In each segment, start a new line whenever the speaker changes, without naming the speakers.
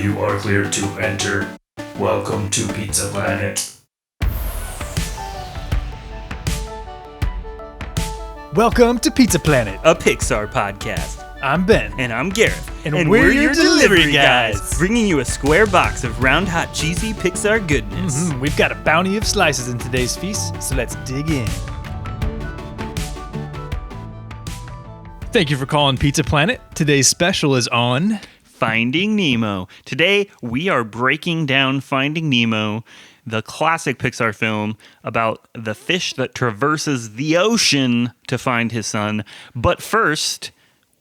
You are cleared to enter. Welcome to Pizza Planet.
Welcome to Pizza Planet,
a Pixar podcast.
I'm Ben.
And I'm Gareth.
And we're your delivery guys.
Bringing you a square box of round, hot, cheesy Pixar goodness.
We've got a bounty of slices in today's feast, so let's dig in. Thank you for calling Pizza Planet. Today's special is on
Finding Nemo. Today, we are breaking down Finding Nemo, the classic Pixar film about the fish that traverses the ocean to find his son. But first,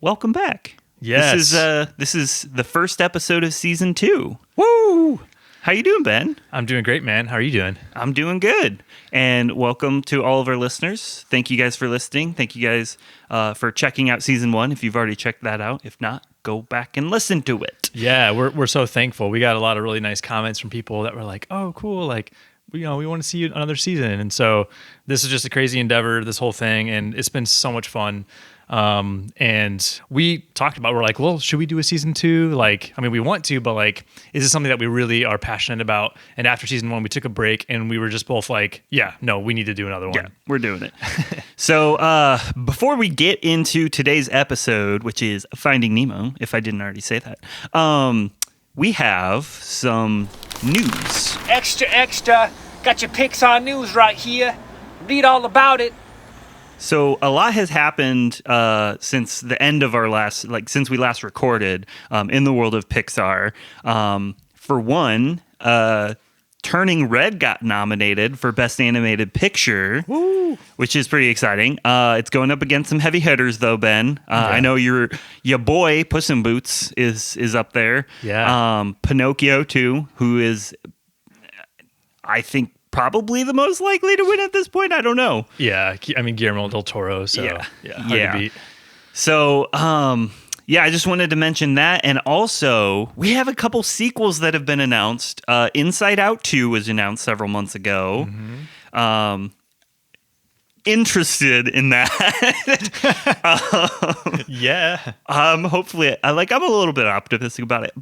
welcome back.
Yes.
This is the first episode of season 2.
Woo!
How you doing, Ben?
I'm doing great, man. How are you doing?
I'm doing good. And welcome to all of our listeners. Thank you guys for listening. Thank you guys for checking out season 1 if you've already checked that out. If not, go back and listen to it.
Yeah, we're so thankful. We got a lot of really nice comments from people that were like, "Oh, cool! Like, we want to see another season." And so this is just a crazy endeavor, this whole thing, and it's been so much fun. And we talked about, we're like, well, should we do a season 2? Like, I mean, we want to, but like, is this something that we really are passionate about? And after season 1, we took a break and we were just both like, yeah, no, we need to do another one.
Yeah, we're doing it. So, before we get into today's episode, which is Finding Nemo, if I didn't already say that, we have some news.
Extra, extra. Got your Pixar news right here. Read all about it.
So a lot has happened since the end of our since we last recorded in the world of Pixar. For one, Turning Red got nominated for Best Animated Picture,
Woo!
Which is pretty exciting. It's going up against some heavy hitters, though, Ben.
Yeah.
I know your boy Puss in Boots is up there.
Yeah.
Pinocchio too, who is, I think, probably the most likely to win at this point. I don't know.
Yeah, I mean, Guillermo del Toro, so hard to beat.
So, I just wanted to mention that. And also, we have a couple sequels that have been announced. Inside Out 2 was announced several months ago. Mm-hmm. Interested in that.
Yeah.
Hopefully, I'm a little bit optimistic about it.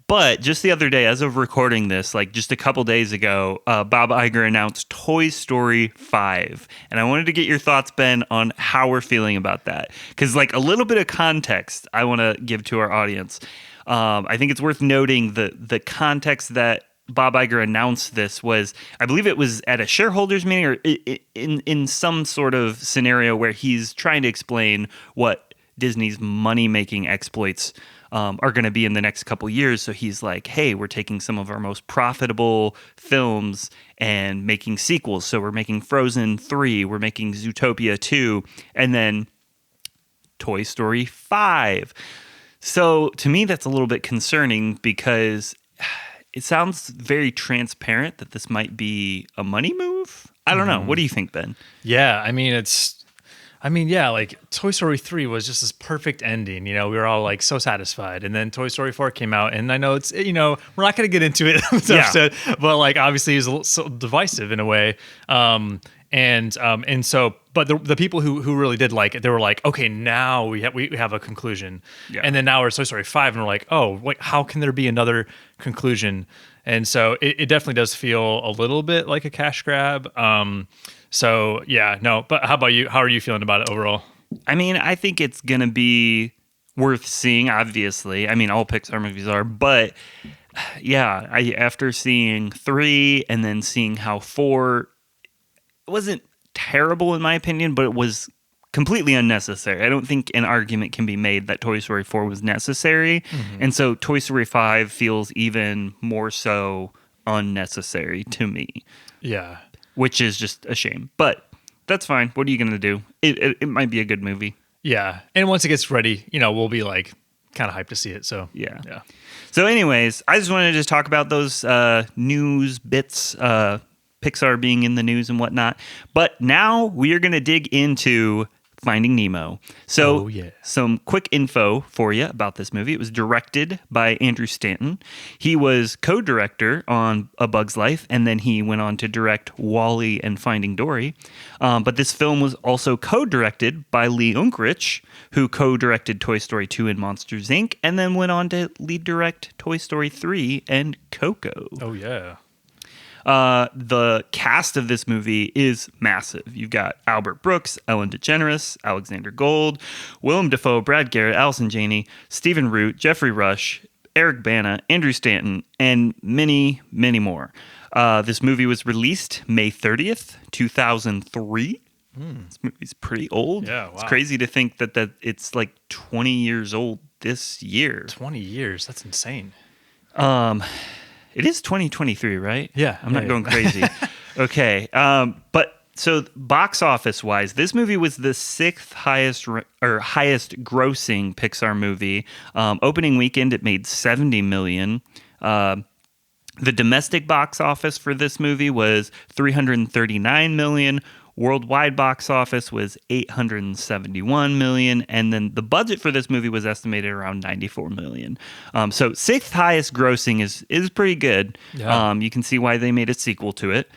But just the other day, as of recording this, like just a couple days ago, Bob Iger announced Toy Story 5. And I wanted to get your thoughts, Ben, on how we're feeling about that. Because like a little bit of context I want to give to our audience. I think it's worth noting the context that Bob Iger announced this was, I believe it was at a shareholders meeting or in some sort of scenario where he's trying to explain what Disney's money-making exploits are going to be in the next couple years. So he's like, hey, we're taking some of our most profitable films and making sequels. So we're making Frozen 3, we're making Zootopia 2, and then Toy Story 5. So to me, that's a little bit concerning because it sounds very transparent that this might be a money move. I don't know. What do you think, Ben?
Yeah, like Toy Story 3 was just this perfect ending. You know, we were all like so satisfied. And then Toy Story 4 came out, and I know it's, we're not going to get into it in this episode, but like obviously it was a little so divisive in a way. And so, but the people who really did like it, they were like, okay, now we have a conclusion. Yeah. And then now we're Toy Story 5, and we're like, oh, wait, how can there be another conclusion? And so it definitely does feel a little bit like a cash grab. So yeah, no, but how about you? How are you feeling about it overall?
I mean, I think it's going to be worth seeing, obviously. I mean, all Pixar movies are, but yeah, after seeing 3 and then seeing how 4, it wasn't terrible in my opinion, but it was completely unnecessary. I don't think an argument can be made that Toy Story 4 was necessary. Mm-hmm. And so Toy Story 5 feels even more so unnecessary to me.
Yeah.
Which is just a shame. But that's fine. What are you going to do? It might be a good movie.
Yeah. And once it gets ready, we'll be like kind of hyped to see it. So
yeah. So anyways, I just wanted to just talk about those news bits, Pixar being in the news and whatnot. But now we are going to dig into Finding Nemo. So,
Oh, yeah.
some quick info for you about this movie. It was directed by Andrew Stanton. He was co-director on A Bug's Life, and then he went on to direct Wall-E and Finding Dory. But this film was also co-directed by Lee Unkrich, who co-directed Toy Story 2 and Monsters, Inc., and then went on to lead direct Toy Story 3 and Coco.
Oh, yeah.
The cast of this movie is massive. You've got Albert Brooks, Ellen DeGeneres, Alexander Gold, Willem Dafoe, Brad Garrett, Allison Janney, Stephen Root, Jeffrey Rush, Eric Bana, Andrew Stanton, and many, many more. This movie was released May 30th, 2003. This movie's pretty old.
Yeah, wow.
It's crazy to think that it's like 20 years old this year.
20 years. That's insane.
It is 2023, right?
Yeah,
I'm not
yeah.
going crazy. Okay. But so box office wise, this movie was the sixth highest grossing Pixar movie. Opening weekend, it made $70 million. The domestic box office for this movie was $339 million. Worldwide box office was $871 million, and then the budget for this movie was estimated around $94 million. So sixth highest grossing is pretty good.
Yeah.
You can see why they made a sequel to it.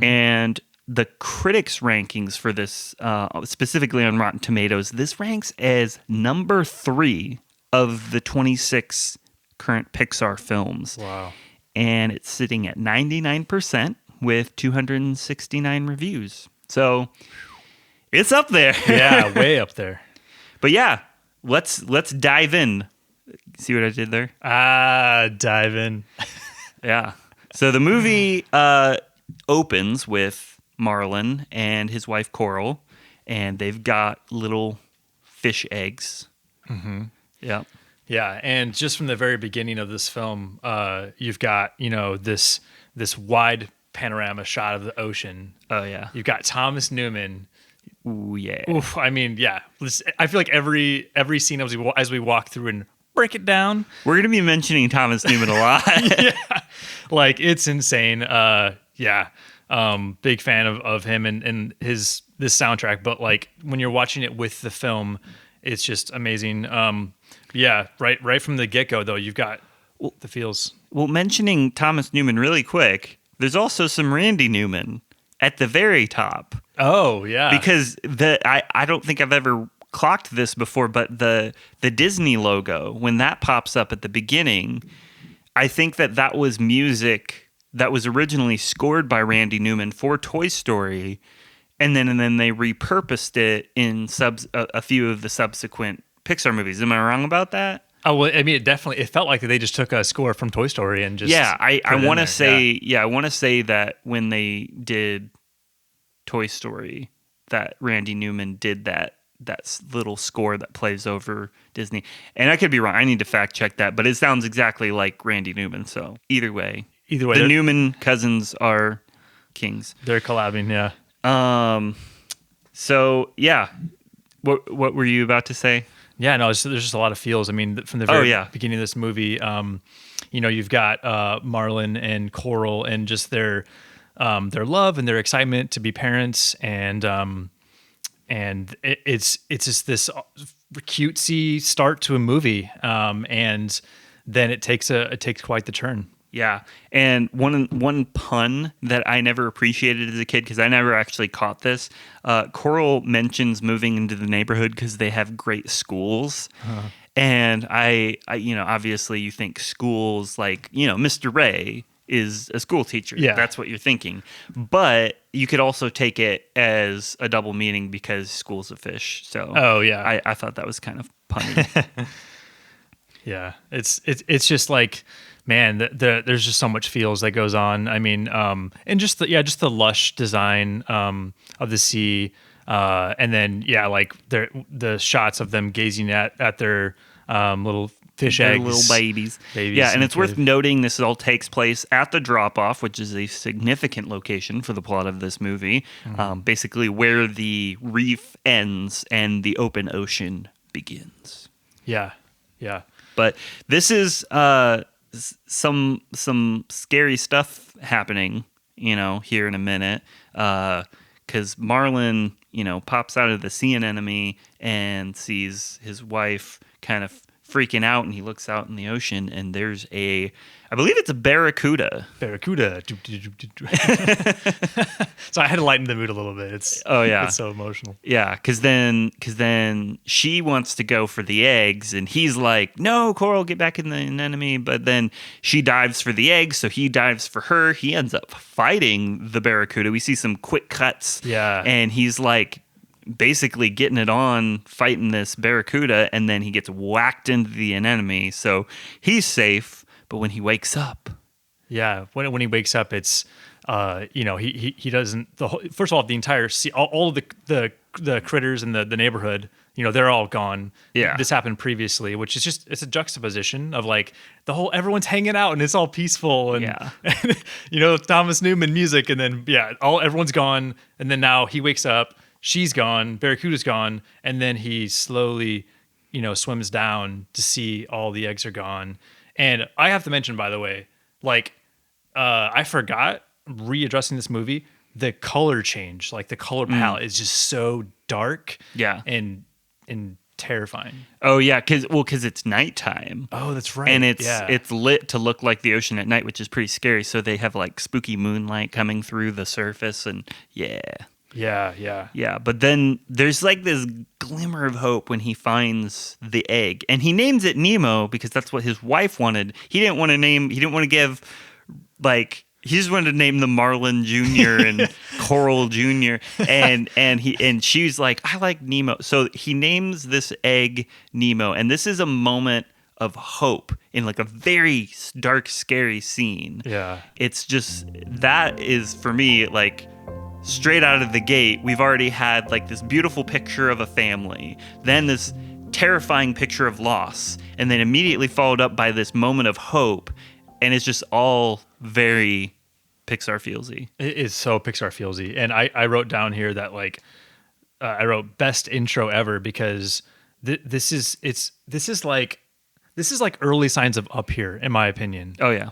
And the critics' rankings for this, specifically on Rotten Tomatoes, this ranks as number 3 of the 26 current Pixar films.
Wow.
And it's sitting at 99% with 269 reviews. So it's up there.
Yeah, way up there.
But yeah, let's dive in. See what I did there?
Dive in.
Yeah. So the movie opens with Marlin and his wife Coral, and they've got little fish eggs. Mm-hmm. Yeah.
Yeah, and just from the very beginning of this film, you've got, this wide panorama shot of the ocean.
Oh yeah.
You've got Thomas Newman.
Ooh yeah.
Oof, I mean, yeah. I feel like every scene as we walk through and break it down,
We're gonna be mentioning Thomas Newman a lot.
yeah, like it's insane. Yeah, big fan of him and this soundtrack. But like when you're watching it with the film, it's just amazing. Yeah, right from the get go though, you've got the feels.
Well, mentioning Thomas Newman really quick, there's also some Randy Newman at the very top.
Oh yeah,
Because I don't think I've ever clocked this before, but the Disney logo, when that pops up at the beginning, I think that was music that was originally scored by Randy Newman for Toy Story, and then they repurposed it in a few of the subsequent Pixar movies. Am I wrong about that?
Oh well, I mean, it felt like they just took a score from Toy Story and just
I
put it
want
in
to
there.
say I want to say that when they did Toy Story, that Randy Newman did that little score that plays over Disney. And I could be wrong. I need to fact check that, but it sounds exactly like Randy Newman. So either way, the Newman cousins are kings.
they're collabing. Yeah.
So yeah, what were you about to say?
Yeah, no, there's just a lot of feels. I mean, from the very beginning of this movie, you've got Marlin and Coral and just their love and their excitement to be parents, and it's just this cutesy start to a movie, and then it takes quite the turn.
Yeah, and one pun that I never appreciated as a kid, because I never actually caught this. Coral mentions moving into the neighborhood because they have great schools, and I obviously you think schools like Mr. Ray is a school teacher.
Yeah,
that's what you're thinking. But you could also take it as a double meaning because school's a fish. So I thought that was kind of punny.
Yeah, it's just like, man, there's just so much feels that goes on. I mean, and just the lush design of the sea, and then like the shots of them gazing at their little fish
Their
eggs,
little babies. Yeah, and it's worth noting this all takes place at the drop-off, which is a significant location for the plot of this movie. Basically, where the reef ends and the open ocean begins.
Yeah.
But this is some scary stuff happening, here in a minute. Because Marlin, pops out of the sea anemone and sees his wife kind of freaking out, and he looks out in the ocean, and there's I believe it's a barracuda.
Barracuda. So I had to lighten the mood a little bit. It's so emotional.
Yeah, because then she wants to go for the eggs, and he's like, "No, Coral, get back in the anemone." But then she dives for the eggs, so he dives for her. He ends up fighting the barracuda. We see some quick cuts.
Yeah,
and he's like basically getting it on, fighting this barracuda, and then he gets whacked into the anemone. So he's safe. But when he wakes up,
when he wakes up, it's he doesn't. First of all, the entire all of the critters in the neighborhood, they're all gone.
Yeah,
this happened previously, which is it's a juxtaposition of like everyone's hanging out and it's all peaceful and Thomas Newman music, and then everyone's gone, and then now he wakes up, she's gone, barracuda's gone, and then he slowly swims down to see all the eggs are gone. And I have to mention, by the way, I forgot readjusting this movie, the color change, the color palette is just so dark, and terrifying.
Oh yeah, because it's nighttime.
Oh, that's right.
And it's lit to look like the ocean at night, which is pretty scary. So they have spooky moonlight coming through the surface, and Yeah, but then there's this glimmer of hope when he finds the egg, and he names it Nemo because that's what his wife wanted. He didn't want to give he just wanted to name them Marlin Jr. and Coral Jr. and she's like, I like Nemo. So he names this egg Nemo, and this is a moment of hope in a very dark, scary scene.
Yeah.
It's just, that is for me straight out of the gate, we've already had this beautiful picture of a family, then this terrifying picture of loss, and then immediately followed up by this moment of hope, and it's just all very Pixar feelsy.
It is so Pixar feelsy, and I wrote down here that I wrote best intro ever because this is early signs of Up here, in my opinion.
Oh yeah,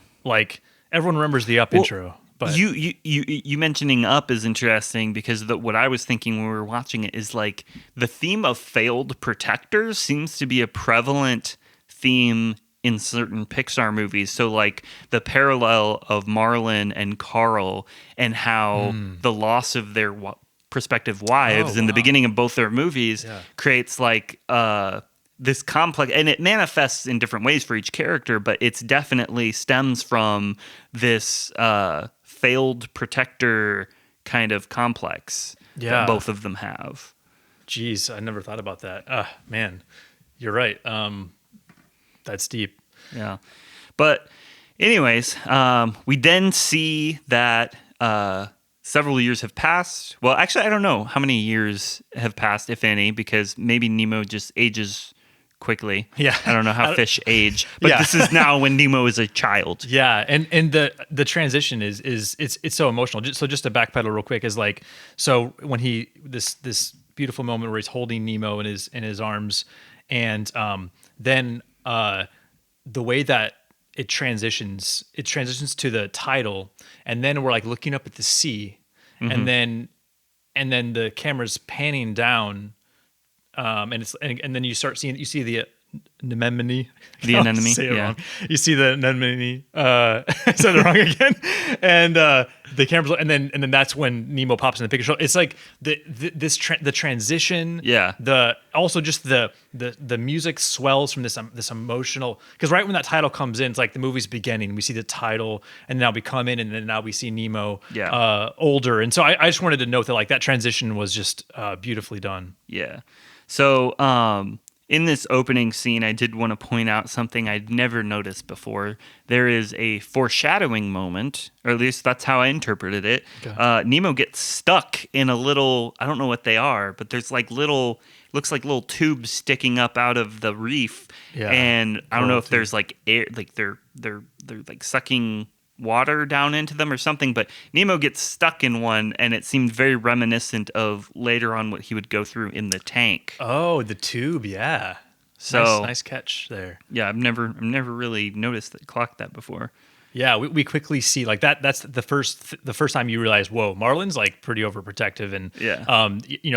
everyone remembers the Up intro. But
you mentioning Up is interesting because what I was thinking when we were watching it is the theme of failed protectors seems to be a prevalent theme in certain Pixar movies. So the parallel of Marlin and Carl and how the loss of their prospective wives in the beginning of both their movies creates this complex, and it manifests in different ways for each character, but it's definitely stems from this failed protector kind of complex that both of them have.
Jeez, I never thought about that. Man, you're right. That's deep.
Yeah. But anyways, we then see that several years have passed. Well, actually, I don't know how many years have passed, if any, because maybe Nemo just ages quickly.
Yeah.
I don't know how fish age, but this is now when Nemo is a child.
Yeah, and the transition is it's so emotional. So just to backpedal real quick is so when he this beautiful moment where he's holding Nemo in his arms, and then the way that it transitions to the title, and then we're looking up at the sea, and then the camera's panning down. And then you see the anemone.
The anemone.
Say it wrong. You see the anemone. I said it wrong again. And the camera's, and then that's when Nemo pops in the picture. So it's the transition.
Yeah.
The music swells from this emotional, because right when that title comes in, it's the movie's beginning. We see the title, and now we come in, and then now we see Nemo older. And so I just wanted to note that that transition was just beautifully done.
Yeah. So in this opening scene, I did want to point out something I'd never noticed before. There is a foreshadowing moment, or at least that's how I interpreted it. Okay. Nemo gets stuck in a little, I don't know what they are, but there's looks like little tubes sticking up out of the reef. Yeah. And I don't know if there's air, they're sucking water down into them or something, but Nemo gets stuck in one, and it seemed very reminiscent of later on what he would go through in the tank.
Oh, the tube, yeah.
So
nice catch there.
Yeah, I've never really clocked that before.
Yeah, we quickly see like that. That's the first time you realize, whoa, Marlin's like pretty overprotective, and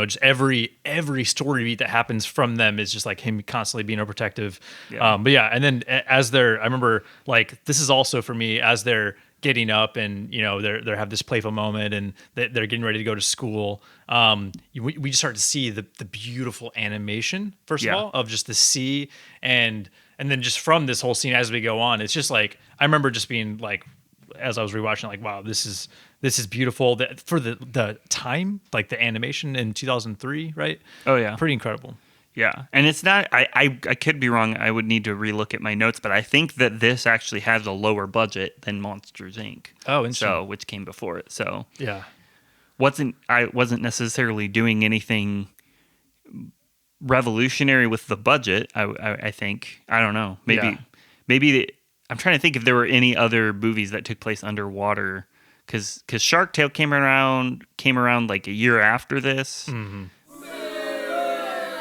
just every story beat that happens from them is just like him constantly being overprotective.
Yeah.
But yeah, and then I remember like this is also for me as they're getting up and they have this playful moment and they're getting ready to go to school. We just start to see the beautiful animation first of all of just the sea and then just from this whole scene as we go on, it's just like I remember just being like, as I was rewatching, like, wow, this is beautiful. For the time, like the animation in 2003, right?
Oh yeah,
pretty incredible.
Yeah, and it's not. I could be wrong. I would need to relook at my notes, but I think that this actually has a lower budget than Monsters Inc.
Oh, interesting.
So which came before it. So
yeah,
I wasn't necessarily doing anything revolutionary with the budget. I think I don't know. Maybe I'm trying to think if there were any other movies that took place underwater because Shark Tale came around like a year after this.
Mm-hmm.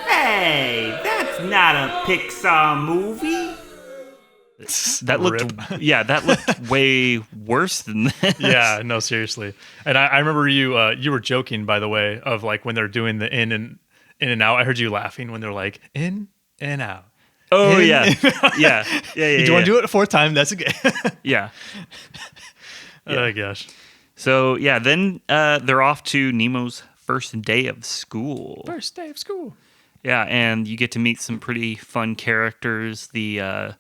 Hey, that's not a Pixar movie.
That looked way worse than this.
Yeah, no, seriously. And I remember you were joking, by the way, of like when they're doing the in and out. I heard you laughing when they're like in and out.
Oh
in,
yeah. Yeah.
Do you want to do it a fourth time? That's okay.
Yeah.
Oh gosh.
So yeah, then they're off to Nemo's first day of school.
First day of school.
Yeah, and you get to meet some pretty fun characters. The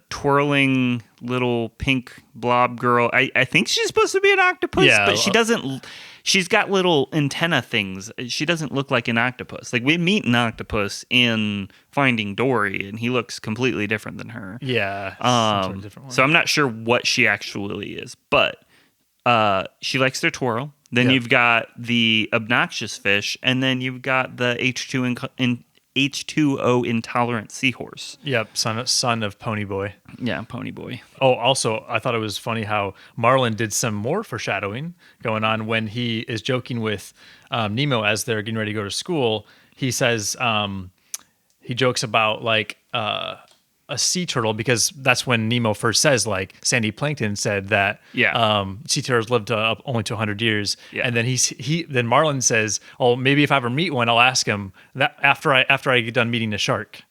twirling little pink blob girl. I think she's supposed to be an octopus, but she doesn't. She's got little antenna things. She doesn't look like an octopus. Like we meet an octopus in Finding Dory, and he looks completely different than her.
Yeah. Some sort of different one.
So I'm not sure what she actually is, but she likes to twirl. Then you've got the obnoxious fish, and then you've got the H2O intolerant seahorse.
Yep, son of Pony Boy.
Yeah, Pony Boy.
Oh, also, I thought it was funny how Marlin did some more foreshadowing going on when he is joking with Nemo as they're getting ready to go to school. He says, he jokes about like a sea turtle because that's when Nemo first says like Sandy Plankton said that sea turtles lived up only to 100 years. Yeah. And then then Marlin says, "Oh, maybe if I ever meet one, I'll ask him that after I get done meeting a shark."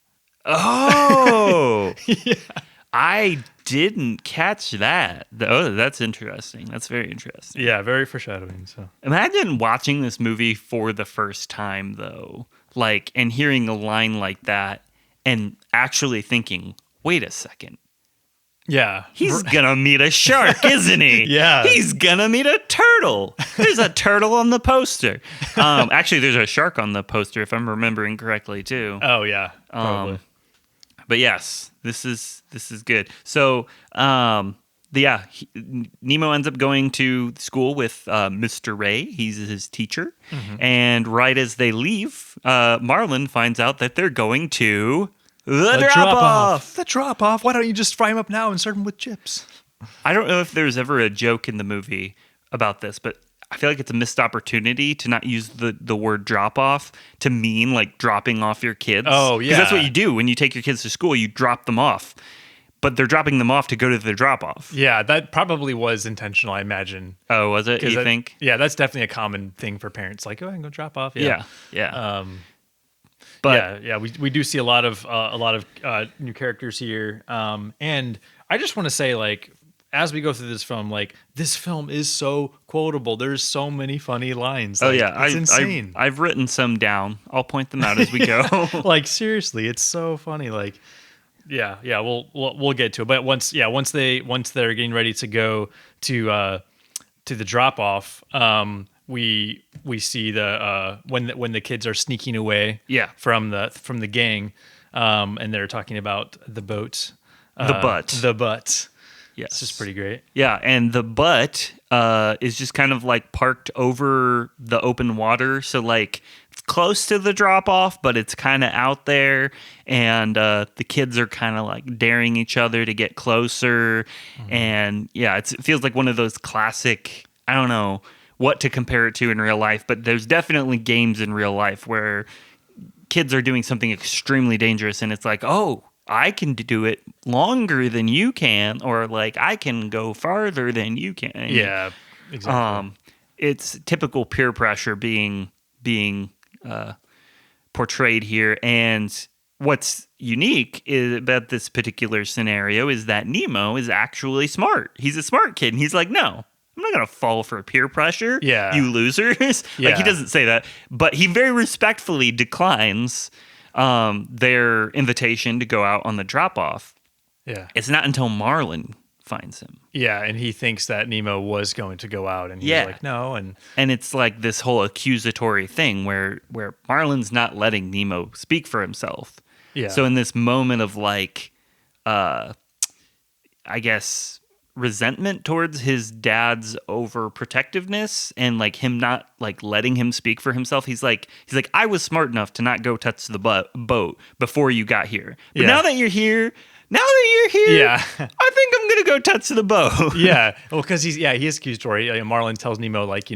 Oh, yeah. I didn't catch that. Oh, that's interesting. That's very interesting.
Yeah, very foreshadowing. So
imagine watching this movie for the first time though, like and hearing a line like that. And actually thinking, wait a second.
Yeah.
He's going to meet a shark, isn't he?
Yeah.
He's going to meet a turtle. There's a turtle on the poster. Actually, there's a shark on the poster, if I'm remembering correctly, too.
Oh, yeah. Probably.
But yes, this is good. So, Nemo ends up going to school with Mr. Ray. He's his teacher. Mm-hmm. And right as they leave, Marlin finds out that they're going to the drop-off.
The drop-off? Why don't you just fry him up now and serve him with chips?
I don't know if there's ever a joke in the movie about this, but I feel like it's a missed opportunity to not use the word drop-off to mean like dropping off your kids.
Oh, yeah.
Because that's what you do when you take your kids to school. You drop them off. But they're dropping them off to go to the drop-off.
Yeah, that probably was intentional, I imagine.
Oh, was it? You think?
Yeah, that's definitely a common thing for parents. Like, I can go drop off.
Yeah.
But we do see a lot of new characters here, and I just want to say, like, as we go through this film, like, this film is so quotable. There's so many funny lines. Like, it's insane.
I've written some down. I'll point them out as we go.
Like, seriously, it's so funny. Like. Yeah, we'll get to it. But once they're getting ready to go to the drop off, we see the when the kids are sneaking away from the gang, and they're talking about the boat, the butt. Yes, it's just pretty great.
Yeah, and the butt is just kind of like parked over the open water, so like it's close to the drop off, but it's kind of out there, and the kids are kind of like daring each other to get closer, and yeah, it feels like one of those classic. I don't know what to compare it to in real life, but there's definitely games in real life where kids are doing something extremely dangerous, and it's like, oh, I can do it longer than you can, or like I can go farther than you can.
Yeah, exactly.
It's typical peer pressure being portrayed here. And what's unique about this particular scenario is that Nemo is actually smart. He's a smart kid, and he's like, no, I'm not going to fall for peer pressure, you losers. Like, he doesn't say that, but he very respectfully declines their invitation to go out on the drop-off.
Yeah.
It's not until Marlin finds him.
Yeah, and he thinks that Nemo was going to go out, and he's like, no. And
it's like this whole accusatory thing where Marlin's not letting Nemo speak for himself.
Yeah.
So in this moment of like, I guess, resentment towards his dad's overprotectiveness and like him not like letting him speak for himself, he's like, I was smart enough to not go touch the boat before you got here. But now that you're here, I think I'm gonna go touch the boat.
Yeah, well, because he is accusatory. Marlin tells Nemo like,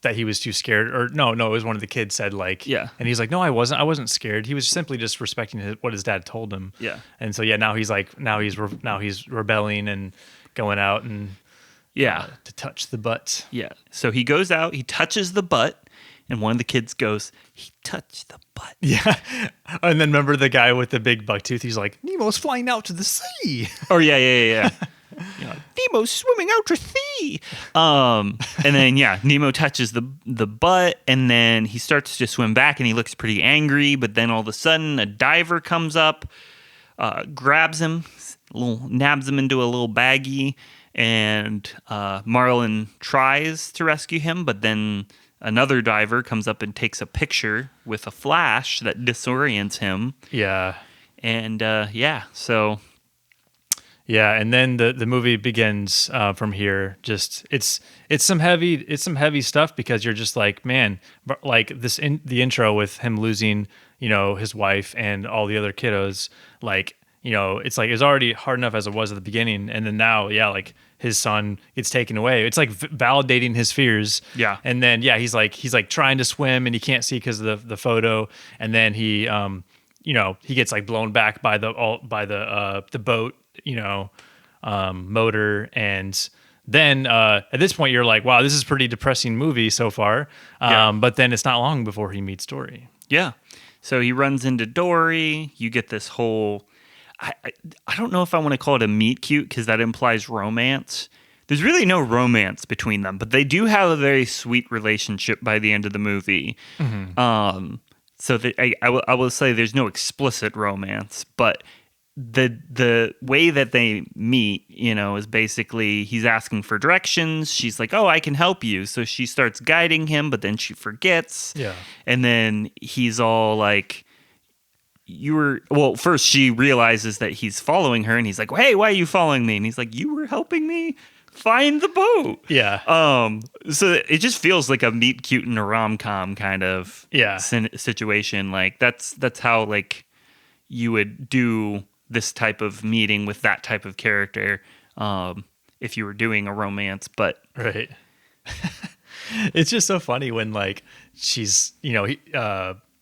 that he was too scared, or no, it was one of the kids said like, and he's like, no, I wasn't scared. He was simply just respecting what his dad told him. Yeah, and so now he's like, now he's rebelling and going out and to touch the butt. Yeah,
so he goes out, he touches the butt. And one of the kids goes, he touched the butt.
Yeah. And then remember the guy with the big buck tooth? He's like, Nemo's flying out to the sea.
Oh, yeah. Nemo's swimming out to sea. And then, Nemo touches the butt. And then he starts to swim back and he looks pretty angry. But then all of a sudden, a diver comes up, grabs him, nabs him into a little baggie. And Marlin tries to rescue him, but then another diver comes up and takes a picture with a flash that disorients him. Yeah. And so.
Yeah, and then the movie begins from here. Just it's some heavy stuff because you're just like, man, like the intro with him losing, his wife and all the other kiddos, like, it's like it's already hard enough as it was at the beginning, and then now, like his son gets taken away. It's like validating his fears. Yeah. And then he's like trying to swim and he can't see because of the photo. And then he he gets like blown back by the boat, motor. And then at this point you're like, wow, this is a pretty depressing movie so far. But then it's not long before he meets Dory.
Yeah. So he runs into Dory. You get this whole, I don't know if I want to call it a meet cute because that implies romance. There's really no romance between them, but they do have a very sweet relationship by the end of the movie. Mm-hmm. So I will say there's no explicit romance, but the way that they meet, is basically he's asking for directions. She's like, oh, I can help you. So she starts guiding him, but then she forgets. Yeah. And then he's all like, first she realizes that he's following her and he's like, hey, why are you following me? And he's like, you were helping me find the boat. Yeah. So it just feels like a meet cute in a rom-com kind of situation. Like that's how like you would do this type of meeting with that type of character if you were doing a romance, but
right. It's just so funny when like she's,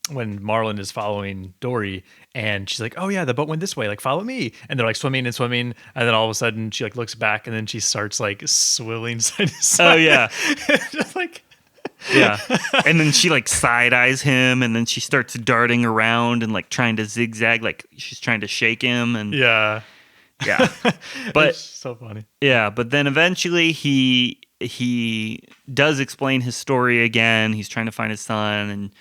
when Marlin is following Dory and she's like, oh yeah, the boat went this way, like follow me. And they're like swimming. And then all of a sudden she like looks back and then she starts like swilling side to side.
Oh yeah.
Just like,
yeah. And then she like side eyes him and then she starts darting around and like trying to zigzag, like she's trying to shake him. And yeah. But
it's so funny.
Yeah. But then eventually he does explain his story again. He's trying to find his son, and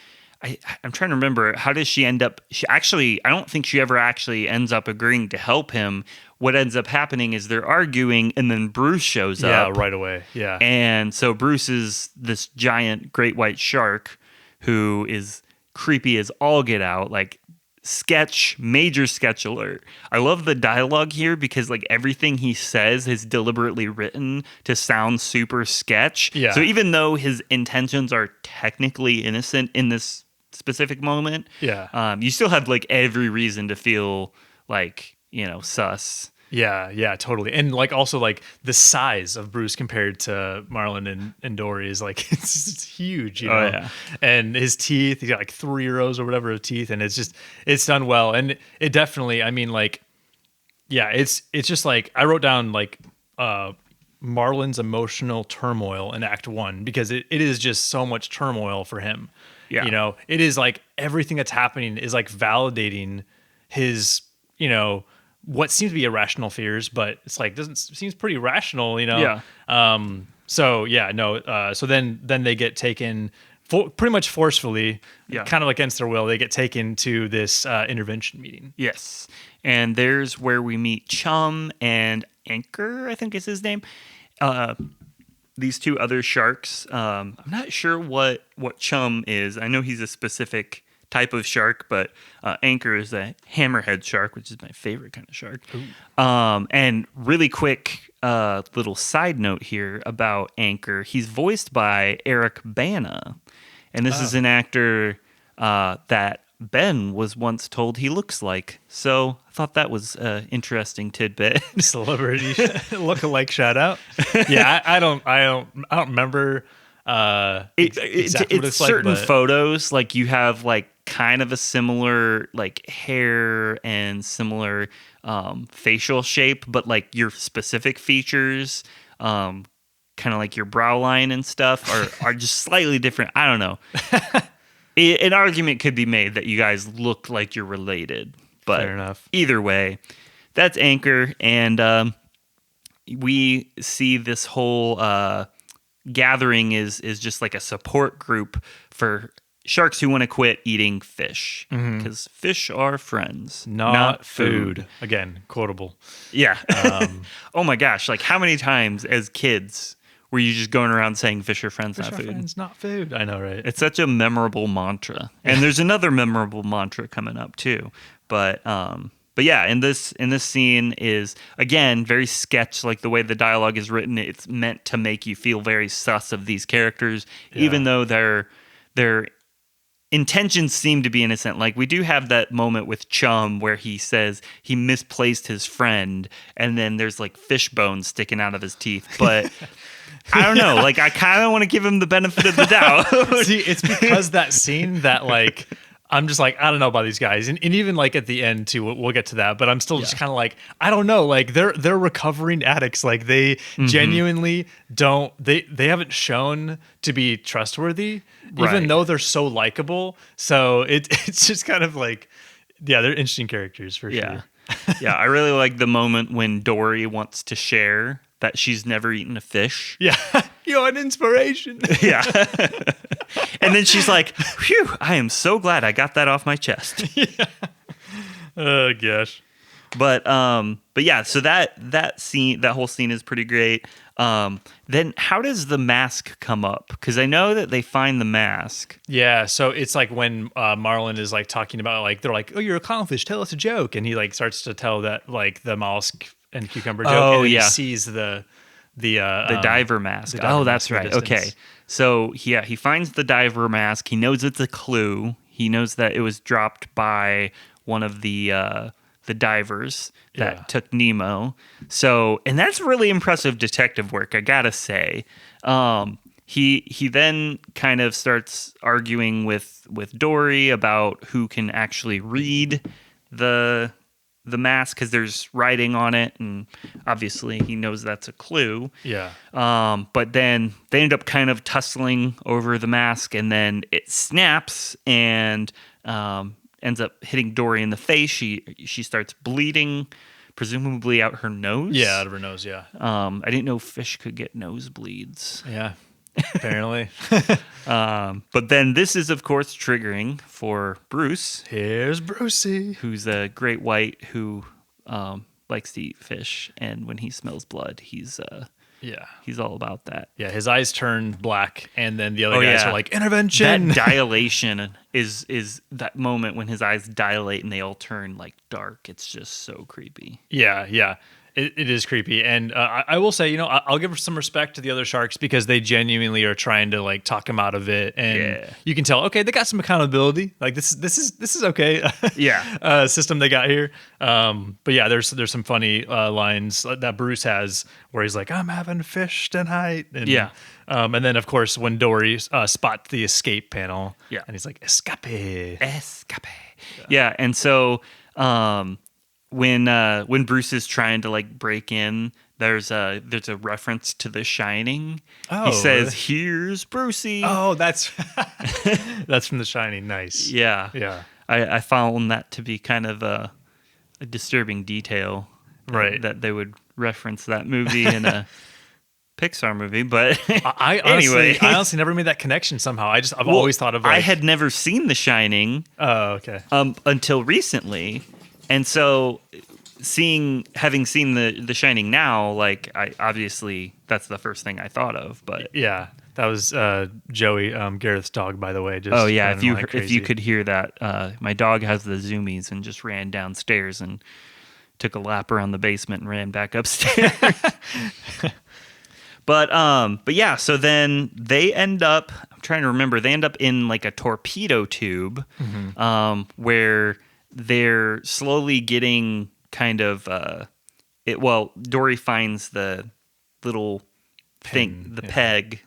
I'm trying to remember, how does she end up? I don't think she ever actually ends up agreeing to help him. What ends up happening is they're arguing, and then Bruce shows up.
Yeah, right away. Yeah.
And so Bruce is this giant great white shark who is creepy as all get out. Like, major sketch alert. I love the dialogue here because like everything he says is deliberately written to sound super sketch. Yeah. So even though his intentions are technically innocent in this specific moment, you still have like every reason to feel like, sus.
Yeah, totally. And like also like the size of Bruce compared to Marlon and Dory is like it's huge, you know.
Oh, yeah.
And his teeth, he's got like 3 rows or whatever of teeth, and it's done well. And it definitely, I mean, like, yeah, it's just like I wrote down like Marlon's emotional turmoil in Act 1 because it is just so much turmoil for him.
Yeah.
You know, it is like everything that's happening is like validating his, you know, what seems to be irrational fears, but it's like seems pretty rational, you know.
Yeah.
So yeah, no. So then they get taken pretty much forcefully, kind of against their will. They get taken to this intervention meeting.
Yes. And there's where we meet Chum and Anchor, I think is his name. These 2 other sharks. I'm not sure what Chum is. I know he's a specific type of shark, but Anchor is a hammerhead shark, which is my favorite kind of shark. And really quick little side note here about Anchor. He's voiced by Eric Bana, and this is an actor that Ben was once told he looks like. So I thought that was an interesting tidbit.
Celebrity look-alike shout out. Yeah, I don't remember exactly what
it's
like,
certain
but
photos, like you have like kind of a similar like hair and similar facial shape, but like your specific features, kind of like your brow line and stuff are just slightly different. I don't know. An argument could be made that you guys look like you're related, but
fair enough.
Either way, that's Anchor, and we see this whole gathering is just like a support group for sharks who want to quit eating fish because fish are friends,
not food. Again, quotable.
Yeah. Oh my gosh! Like how many times as kids were you just going around saying fish are friends,
Fish
not
are
food?
friends, not food. I know, right?
It's such a memorable mantra, and there's another memorable mantra coming up too. But yeah, in this scene is again very sketch, like the way the dialogue is written. It's meant to make you feel very sus of these characters, even though their intentions seem to be innocent. Like we do have that moment with Chum where he says he misplaced his friend, and then there's like fish bones sticking out of his teeth, but. I don't know. Like, I kind of want to give him the benefit of the doubt.
See, it's because that scene that, like, I'm just like, I don't know about these guys. And even, like, at the end, too, we'll get to that. But I'm still just kind of like, I don't know. Like, they're recovering addicts. Like, they genuinely don't, they haven't shown to be trustworthy, even though they're so likable. So it's just kind of like, yeah, they're interesting characters for sure.
Yeah, I really like the moment when Dory wants to share that she's never eaten a fish.
Yeah, you're an inspiration.
Yeah. And then she's like, phew, I am so glad I got that off my chest.
Yeah. Oh, gosh.
But yeah, so that scene, that whole scene is pretty great. Then how does the mask come up? Because I know that they find the mask.
Yeah, so it's like when Marlon is like talking about like they're like, oh, you're a clownfish, tell us a joke, and he like starts to tell that like the mollusk and cucumber joke.
Oh,
and
yeah.
He sees the
diver mask.
the diver
Oh,
mask
that's
in the
right.
distance.
Okay, so yeah, he finds the diver mask. He knows it's a clue. He knows that it was dropped by one of the divers that took Nemo. So, and that's really impressive detective work, I gotta say. He then kind of starts arguing with Dory about who can actually read the mask because there's writing on it, and obviously he knows that's a clue.
Yeah.
But then they end up kind of tussling over the mask, and then it snaps and ends up hitting Dory in the face. She starts bleeding, presumably out her nose.
Yeah, out of her nose, yeah.
I didn't know fish could get nosebleeds.
Yeah, apparently.
But then this is, of course, triggering for Bruce,
Here's Brucey.
who's a great white who likes to eat fish, and when he smells blood, he's all about that.
Yeah, his eyes turn black, and then the other guys are like,
That
intervention.
dilation is that moment when his eyes dilate and they all turn like dark. It's just so creepy.
Yeah. It is creepy, and I will say, I'll give some respect to the other sharks because they genuinely are trying to like talk him out of it, and you can tell, okay, they got some accountability. Like this is okay. System they got here. But yeah, there's some funny lines that Bruce has where he's like, "I'm having fish tonight," and and then of course when Dory spots the escape panel, and he's like, "Escape."
Yeah, and so. When Bruce is trying to like break in, there's a reference to The Shining. He says, "Here's Brucey."
Oh, that's that's from The Shining. Nice.
Yeah. I found that to be kind of a disturbing detail,
right?
That they would reference that movie in a Pixar movie, but
I honestly never made that connection. Somehow, I've always thought of.
I had never seen The Shining.
Oh, okay.
Until recently. And so, having seen the Shining now, like I obviously that's the first thing I thought of. But
yeah, that was Joey, Gareth's dog, by the way. Just
if you could hear that, my dog has the zoomies and just ran downstairs and took a lap around the basement and ran back upstairs. But yeah, so then they end up. I'm trying to remember. They end up in like a torpedo tube, where they're slowly getting kind of Dory finds the little thing, the pin,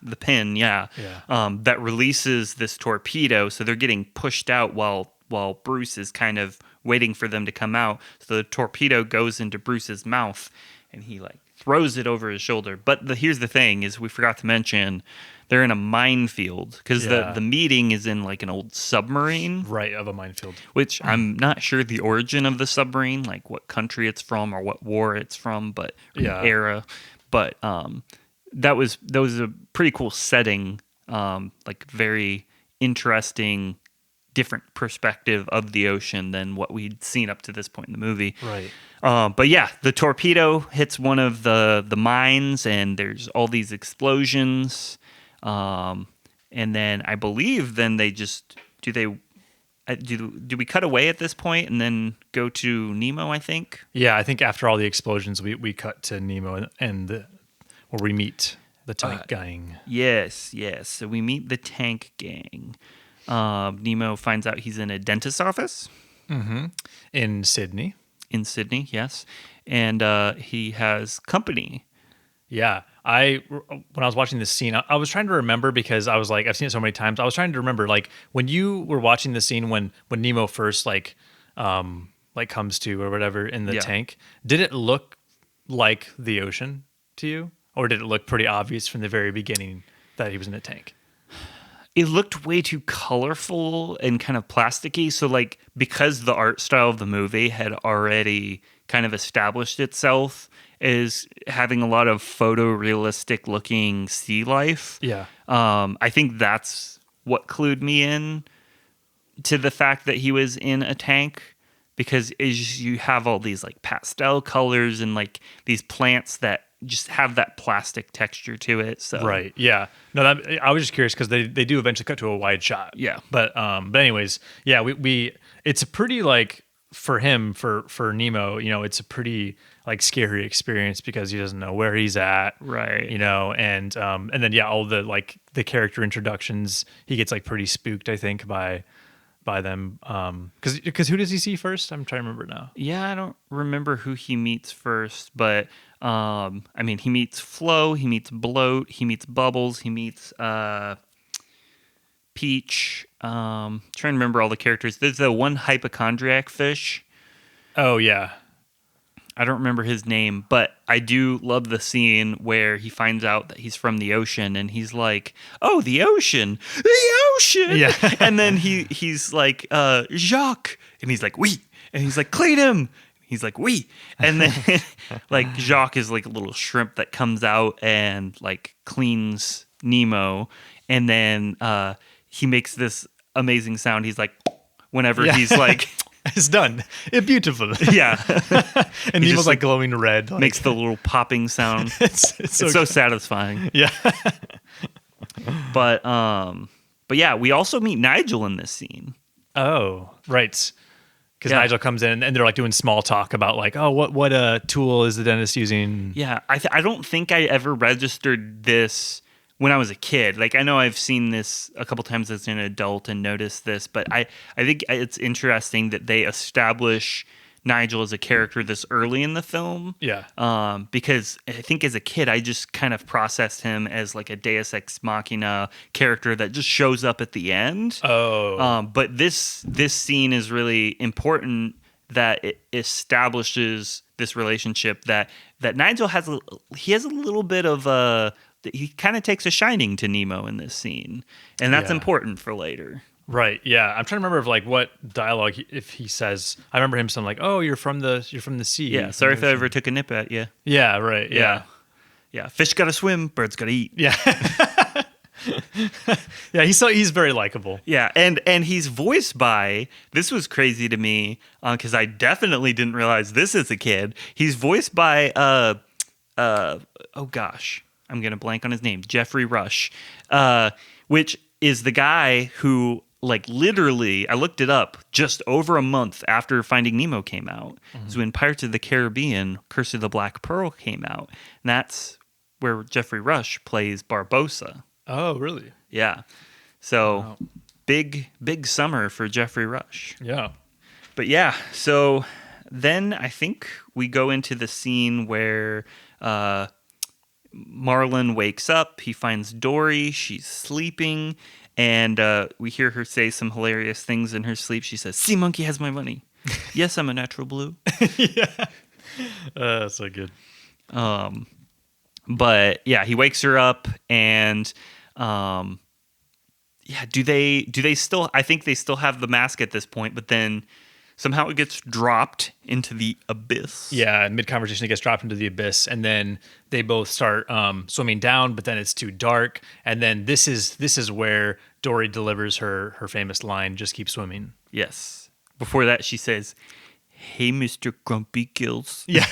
that releases this torpedo. So they're getting pushed out while Bruce is kind of waiting for them to come out. So the torpedo goes into Bruce's mouth, and he like throws it over his shoulder. But here's the thing: is we forgot to mention. They're in a minefield because the meeting is in like an old submarine.
Right, of a minefield. Which
I'm not sure the origin of the submarine, like what country it's from or what war it's from, but era. But that was a pretty cool setting, like very interesting, different perspective of the ocean than what we'd seen up to this point in the movie.
Right.
But yeah, the torpedo hits one of the mines, and there's all these explosions. And then I believe they just do we cut away at this point and then go to Nemo, I think?
Yeah, I think after all the explosions we cut to Nemo and where we meet the tank gang.
Yes. So we meet the tank gang. Nemo finds out he's in a dentist's office.
Mm-hmm. In Sydney,
yes. And he has company.
Yeah. When I was watching this scene, I was trying to remember because I was like, I've seen it so many times. I was trying to remember, like, when you were watching the scene when Nemo first comes to or whatever in the tank, did it look like the ocean to you, or did it look pretty obvious from the very beginning that he was in a tank?
It looked way too colorful and kind of plasticky. So, like, because the art style of the movie had already kind of established itself as having a lot of photorealistic looking sea life.
Yeah.
I think that's what clued me in to the fact that he was in a tank, because you have all these like pastel colors and like these plants that just have that plastic texture to it. So
right, yeah. No, I was just curious because they do eventually cut to a wide shot.
Yeah,
but anyways, yeah, we it's a pretty like for him for Nemo, it's a pretty like scary experience because he doesn't know where he's at,
right?
And then all the like the character introductions, he gets like pretty spooked, I think, by them, because who does he see first? I'm trying to remember now.
Yeah, I don't remember who he meets first, but he meets Flo, he meets Bloat, he meets Bubbles, he meets Peach. Trying to remember all the characters. There's the one hypochondriac fish.
Oh yeah.
I don't remember his name, but I do love the scene where he finds out that he's from the ocean, and he's like, "Oh, the ocean!"
Yeah.
And then he's like, "Jacques," and he's like, "Oui," and he's like, "Clean him." He's like, "Oui," and then like Jacques is like a little shrimp that comes out and like cleans Nemo, and then he makes this amazing sound. He's like, whenever he's like.
It's done. It's beautiful.
Yeah.
And Nemo's like glowing red. Like,
makes the little popping sound. It's so satisfying.
Yeah.
But yeah, we also meet Nigel in this scene.
Oh, right. Because Nigel comes in and they're like doing small talk about like, oh, what tool is the dentist using?
Yeah, I don't think I ever registered this when I was a kid. Like, I know I've seen this a couple times as an adult and noticed this, but I think it's interesting that they establish Nigel as a character this early in the film.
Yeah.
Because I think as a kid, I just kind of processed him as like a Deus Ex Machina character that just shows up at the end.
Oh.
But this scene is really important that it establishes this relationship that Nigel has. He has a little bit of he kind of takes a shining to Nemo in this scene, and that's important for later.
Right. Yeah. I'm trying to remember of like what dialogue if he says. I remember him saying like, "Oh, you're from the sea."
Yeah. Sorry if I ever took a nip at you.
Yeah. Right. Yeah.
Yeah. Fish gotta swim, birds gotta eat.
Yeah. Yeah. He's very likable.
Yeah. And he's voiced by. This was crazy to me because I definitely didn't realize this as a kid. He's voiced by. Oh gosh, I'm gonna blank on his name. Jeffrey Rush, which is the guy who. Like literally, I looked it up just over a month after Finding Nemo came out. It was when Pirates of the Caribbean, Curse of the Black Pearl came out. And that's where Jeffrey Rush plays Barbossa.
Oh, really?
Yeah. So big summer for Jeffrey Rush.
Yeah.
But yeah, so then I think we go into the scene where Marlin wakes up. He finds Dory. She's sleeping. And we hear her say some hilarious things in her sleep. She says, "Sea monkey has my money." Yes, I'm a natural blue.
Yeah. That's so good.
But yeah, he wakes her up and do they still, I think they still have the mask at this point, but then somehow it gets dropped into the abyss.
Yeah, in mid-conversation, it gets dropped into the abyss, and then they both start swimming down, but then it's too dark, and then this is where Dory delivers her famous line, "Just keep swimming."
Yes. Before that, she says, "Hey, Mr. Grumpy Gills."
Yeah.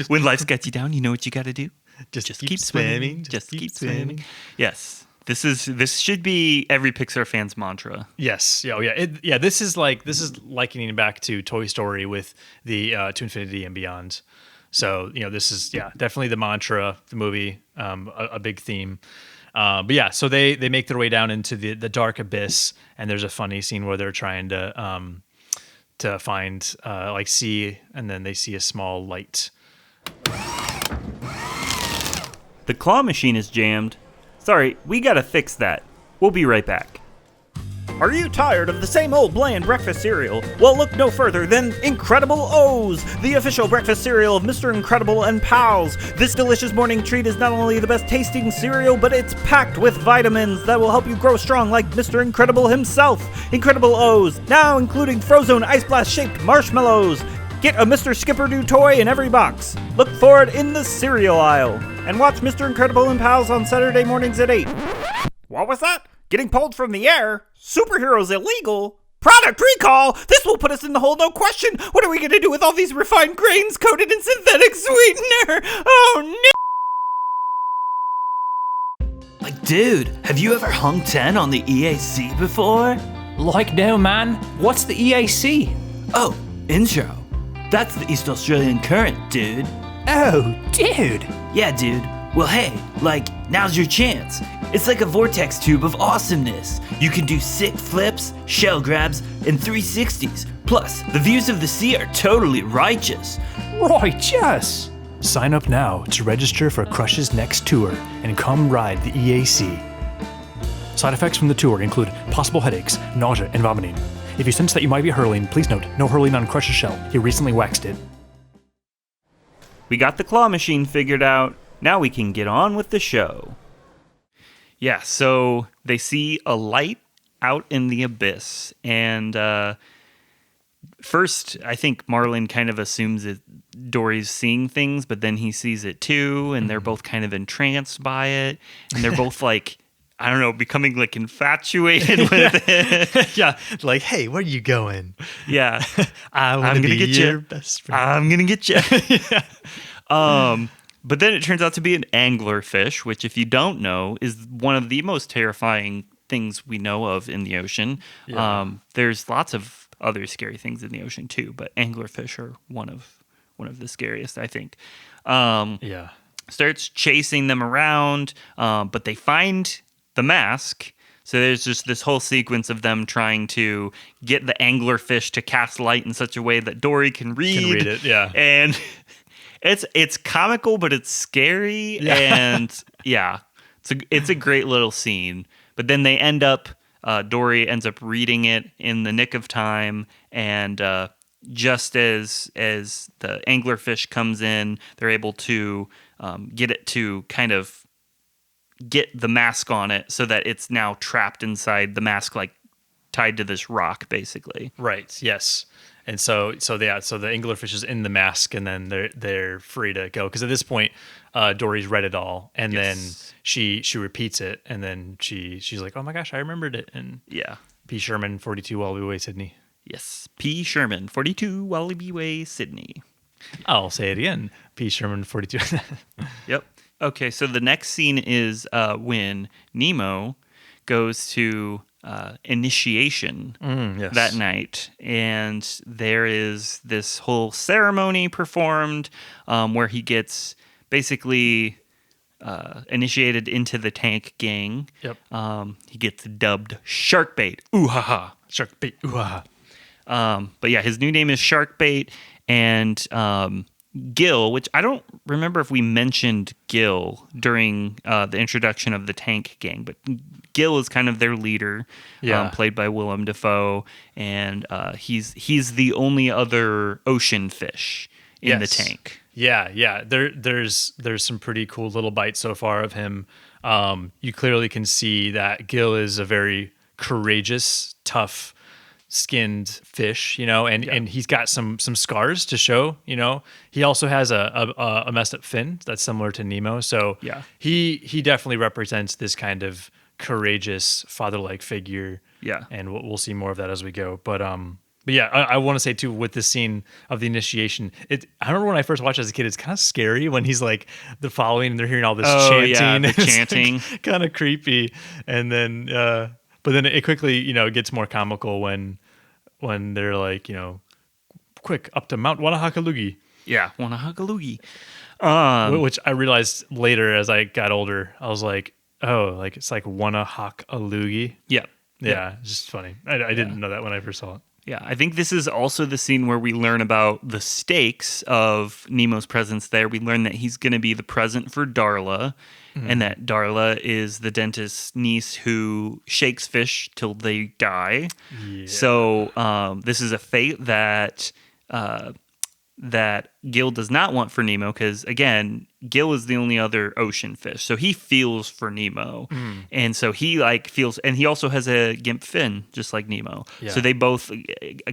When life's got you down, you know what you got to do?
Just keep swimming.
Just keep swimming. Yes. This should be every Pixar fan's mantra.
Yes. Yeah. This is likening back to Toy Story with the To Infinity and Beyond. So this is definitely the mantra of the movie, a big theme. But yeah, so they make their way down into the dark abyss, and there's a funny scene where they're trying to find see, and then they see a small light.
The claw machine is jammed. Sorry, we gotta fix that. We'll be right back.
Are you tired of the same old bland breakfast cereal? Well, look no further than Incredible O's, the official breakfast cereal of Mr. Incredible and Pals. This delicious morning treat is not only the best tasting cereal, but it's packed with vitamins that will help you grow strong like Mr. Incredible himself. Incredible O's, now including frozen Ice Blast shaped marshmallows. Get a Mr. Skipper-Doo toy in every box. Look for it in the cereal aisle. And watch Mr. Incredible and Pals on Saturday mornings at 8. What was that? Getting pulled from the air? Superheroes illegal? Product recall? This will put us in the hole, no question. What are we going to do with all these refined grains coated in synthetic sweetener? Oh, no!
Like, dude, have you ever hung 10 on the EAC before?
Like no, man. What's the EAC?
Oh, intro. That's the East Australian Current, dude.
Oh, dude.
Yeah, dude. Well, hey, now's your chance. It's like a vortex tube of awesomeness. You can do sick flips, shell grabs, and 360s. Plus, the views of the sea are totally righteous.
Righteous.
Sign up now to register for Crush's next tour and come ride the EAC. Side effects from the tour include possible headaches, nausea, and vomiting. If you sense that you might be hurling, please note, no hurling on Crush's shell. He recently waxed it.
We got the claw machine figured out. Now we can get on with the show. Yeah, so they see a light out in the abyss. And first, I think Marlin kind of assumes that Dory's seeing things, but then he sees it too. And they're both kind of entranced by it. And they're both I don't know, becoming infatuated with it.
Yeah, hey, where are you going?
Yeah.
I'm gonna
get
your
you.
best friend.
I'm gonna get you. Yeah. But then it turns out to be an anglerfish, which, if you don't know, is one of the most terrifying things we know of in the ocean.
Yeah.
There's lots of other scary things in the ocean too, but anglerfish are one of the scariest, I think.
Yeah.
Starts chasing them around, but they find the mask. So there's just this whole sequence of them trying to get the anglerfish to cast light in such a way that Dory can read.
Can read it, yeah.
And it's comical, but it's scary.
Yeah.
And yeah, it's a great little scene. But then they end up, Dory ends up reading it in the nick of time. And just as the anglerfish comes in, they're able to get it to kind of get the mask on it so that it's now trapped inside the mask, like tied to this rock, basically.
Right. Yes. And so the anglerfish is in the mask, and then they're free to go. Because at this point, Dory's read it all, and then she repeats it, and then she's like, "Oh my gosh, I remembered it." And
Yeah.
P. Sherman, 42 Wallaby Way, Sydney.
Yes. P. Sherman, 42 Wallaby Way, Sydney.
I'll say it again. P. Sherman, 42.
Yep. Okay, so the next scene is when Nemo goes to initiation
yes.
that night, and there is this whole ceremony performed where he gets basically initiated into the tank gang.
Yep.
He gets dubbed Sharkbait. Ooh ha ha.
Sharkbait. Ooh, ah.
But yeah, his new name is Sharkbait, and Gil, which I don't remember if we mentioned Gil during the introduction of the tank gang, but Gil is kind of their leader, played by Willem Dafoe, and he's the only other ocean fish in the tank.
Yeah. There's some pretty cool little bites so far of him. You clearly can see that Gil is a very courageous, tough skinned fish, and he's got some scars to show. He also has a messed up fin that's similar to Nemo. So he definitely represents this kind of courageous father-like figure.
Yeah,
and we'll see more of that as we go. But yeah, I want to say too, with this scene of the initiation, I remember when I first watched it as a kid, it's kind of scary when he's like the following and they're hearing all this chanting.
Yeah, the
It's
chanting,
like, kind of creepy. And then, but then it quickly, gets more comical when they're like, quick up to Mount Wanahakalugi.
Yeah, Wanahakalugi.
Which I realized later as I got older, I was like, oh, like it's like Wanahakalugi.
Yeah.
Yeah, it's just funny. I didn't know that when I first saw it.
Yeah, I think this is also the scene where we learn about the stakes of Nemo's presence there. We learn that he's going to be the present for Darla, and that Darla is the dentist's niece who shakes fish till they die. Yeah. So this is a fate that Gil does not want for Nemo because, again, Gil is the only other ocean fish. So he feels for Nemo. And so he feels, and he also has a gimp fin, just like Nemo. Yeah. So they both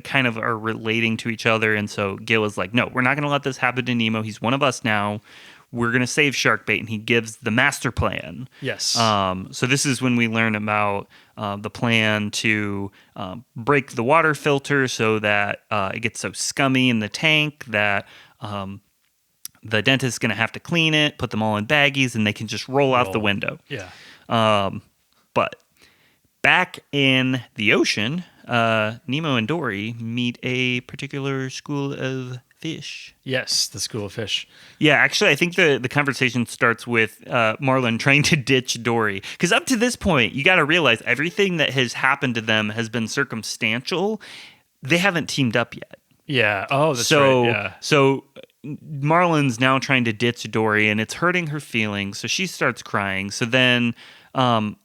kind of are relating to each other. And so Gil is like, no, we're not going to let this happen to Nemo. He's one of us now. We're going to save Sharkbait. And he gives the master plan.
Yes.
So this is when we learn about the plan to break the water filter so that it gets so scummy in the tank that the dentist is going to have to clean it, put them all in baggies, and they can just roll out the window.
Yeah.
But back in the ocean, Nemo and Dory meet a particular school of fish.
Yes, the school of fish.
Yeah, actually, I think the conversation starts with Marlin trying to ditch Dory. Because up to this point, you got to realize everything that has happened to them has been circumstantial. They haven't teamed up yet.
Yeah. Oh, that's right. Yeah.
So Marlin's now trying to ditch Dory, and it's hurting her feelings. So she starts crying. So then the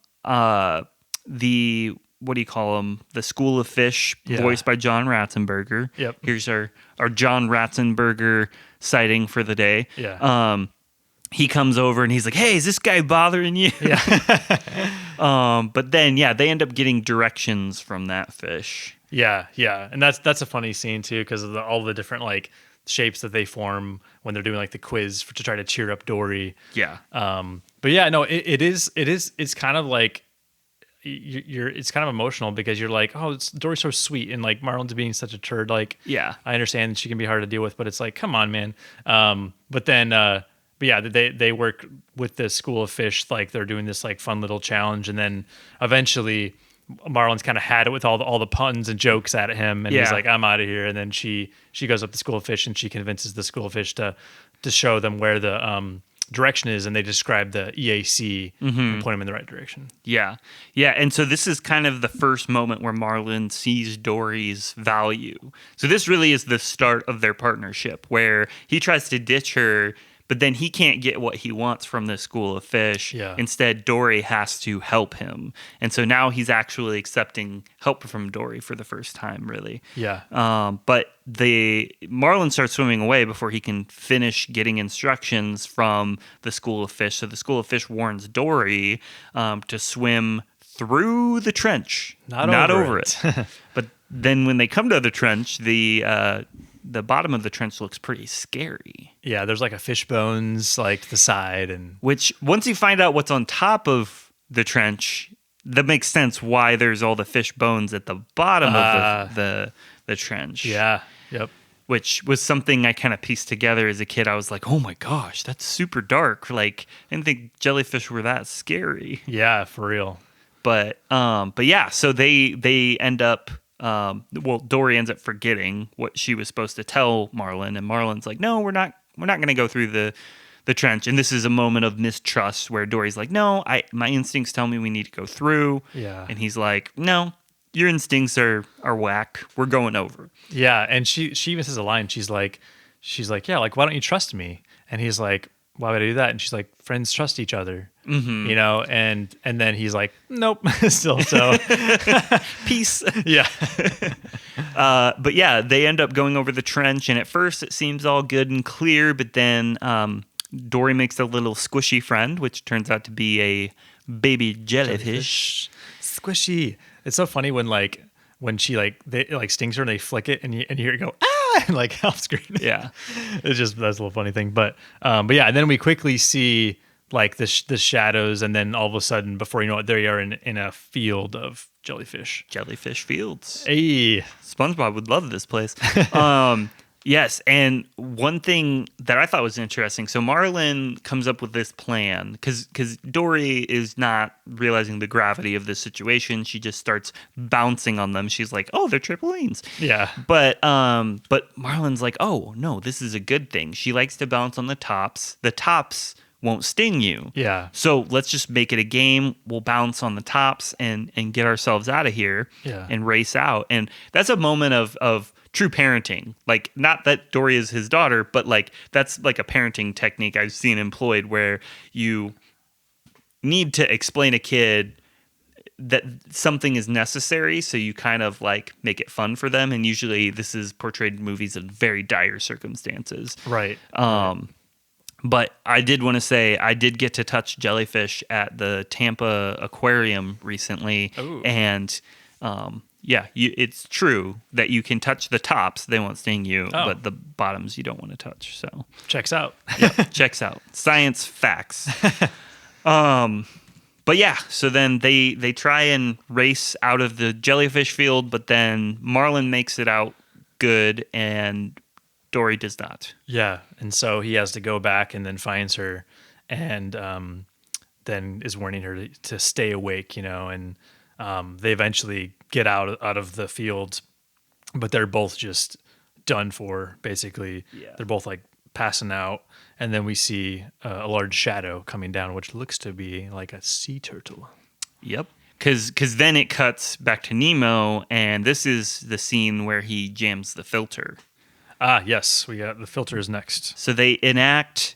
what do you call them? The School of Fish, voiced by John Ratzenberger.
Yep.
Here's our John Ratzenberger sighting for the day.
Yeah.
He comes over and he's like, "Hey, is this guy bothering you?"
Yeah.
But then, they end up getting directions from that fish.
Yeah. And that's a funny scene too, because of all the different shapes that they form when they're doing the quiz to try to cheer up Dory.
Yeah.
But yeah, no, it's kind of like it's kind of emotional because you're like, oh, Dory's so sweet, and Marlin's being such a turd. I understand she can be hard to deal with, but it's like, come on, man. But then yeah, they work with the school of fish, like they're doing this like fun little challenge, and then eventually Marlin's kind of had it with all the puns and jokes at him, and he's
Yeah.
like, I'm out of here. And then she goes up to the school of fish, and she convinces the school of fish to show them where the direction is, and they describe the EAC and point them in the right direction.
Yeah. Yeah. And so this is kind of the first moment where Marlin sees Dory's value. So this really is the start of their partnership, where he tries to ditch her, but then he can't get what he wants from the school of fish.
Yeah.
Instead, Dory has to help him. And so now he's actually accepting help from Dory for the first time, really.
Yeah.
But Marlin starts swimming away before he can finish getting instructions from the school of fish. So the school of fish warns Dory to swim through the trench, not over it. But then when they come to the trench, the bottom of the trench looks pretty scary.
Yeah, there's like a fish bones like to the side, and
Which, once you find out what's on top of the trench, that makes sense why there's all the fish bones at the bottom of the trench.
yeah, yep.
Which was something I kind of pieced together as a kid. I was like, oh my gosh, that's super dark. Like, I didn't think jellyfish were that scary.
Yeah, for real.
But yeah, so they end up, Dory ends up forgetting what she was supposed to tell Marlin, and Marlin's like, no, we're not going to go through the trench. And this is a moment of mistrust where Dory's like, no, my instincts tell me we need to go through.
Yeah.
And he's like, no, your instincts are whack. We're going over.
Yeah, and she even says a line. She's like, yeah, like, why don't you trust me? And he's like, why would I do that? And she's like, friends trust each other, you know. And then he's like, nope, still so.
Peace.
Yeah,
But yeah, they end up going over the trench, and at first it seems all good and clear, but then Dory makes a little squishy friend, which turns out to be a baby jellyfish.
squishy. It's so funny when she stings her and they flick it, and you hear it go ah, and like off screen.
Yeah.
It's just, that's a little funny thing. But yeah, and then we quickly see like the shadows, and then all of a sudden, before you know it, there you are in a field of jellyfish.
Jellyfish fields.
Hey,
SpongeBob would love this place. Yes, and one thing that I thought was interesting, so Marlin comes up with this plan, because Dory is not realizing the gravity of this situation. She just starts bouncing on them. She's like, oh, they're trampolines.
yeah,
But Marlin's like, oh, no, this is a good thing. She likes to bounce on the tops. The tops won't sting you.
yeah,
So let's just make it a game. We'll bounce on the tops and get ourselves out of here
Yeah.
and race out. And that's a moment of true parenting. Like, not that Dory is his daughter, but like that's like a parenting technique I've seen employed, where you need to explain a kid that something is necessary, so you kind of like make it fun for them. And usually this is portrayed in movies in very dire circumstances.
right.
But I did want to say I did get to touch jellyfish at the Tampa Aquarium recently.
Ooh.
And yeah, it's true that you can touch the tops. They won't sting you,
Oh.
but the bottoms you don't want to touch. So
Checks out.
yeah, checks out. Science facts. But yeah, so then they try and race out of the jellyfish field, but then Marlin makes it out good and Dory does not.
Yeah, and so he has to go back and then finds her, and then is warning her to stay awake, you know. And they eventually get out of the field, but they're both just done for. Basically,
Yeah.
they're both like passing out, and then we see a large shadow coming down, which looks to be like a sea turtle.
Yep. Because then it cuts back to Nemo, and this is the scene where he jams the filter.
Ah, yes, we got the filters next.
So they enact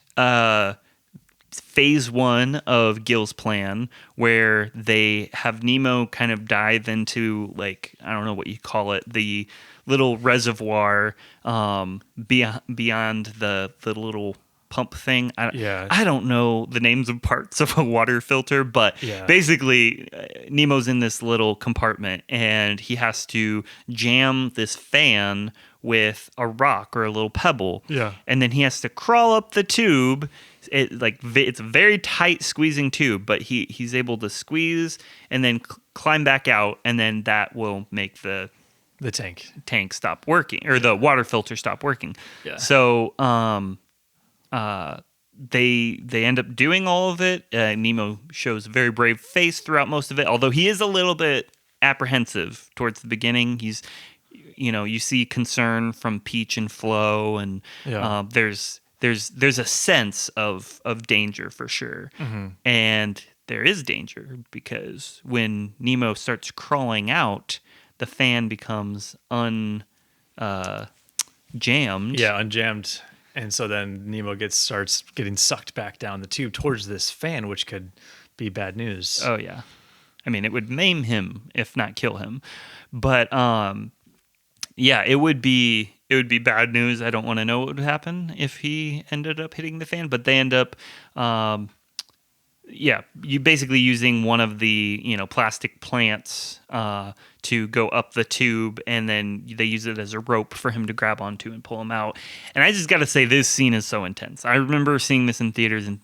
phase one of Gil's plan, where they have Nemo kind of dive into, like, I don't know what you call it, the little reservoir beyond the little pump thing. I don't know the names of parts of a water filter, but
Yeah.
basically Nemo's in this little compartment, and he has to jam this fan with a rock or a little pebble.
Yeah.
And then he has to crawl up the tube. It's a very tight squeezing tube, but he's able to squeeze and then climb back out, and then that will make the tank stop working, or the water filter stop working.
Yeah.
So they end up doing all of it. Nemo shows a very brave face throughout most of it, although he is a little bit apprehensive towards the beginning. He's, you see concern from Peach and Flo, and there's a sense of danger for sure. And there is danger because when Nemo starts crawling out, the fan becomes jammed.
Yeah, unjammed. And so then Nemo starts getting sucked back down the tube towards this fan, which could be bad news.
Oh yeah. I mean, it would maim him if not kill him. But yeah, it would be bad news. I don't want to know what would happen if he ended up hitting the fan, but they end up you basically using one of the, plastic plants to go up the tube, and then they use it as a rope for him to grab onto and pull him out. And I just got to say, this scene is so intense. I remember seeing this in theaters and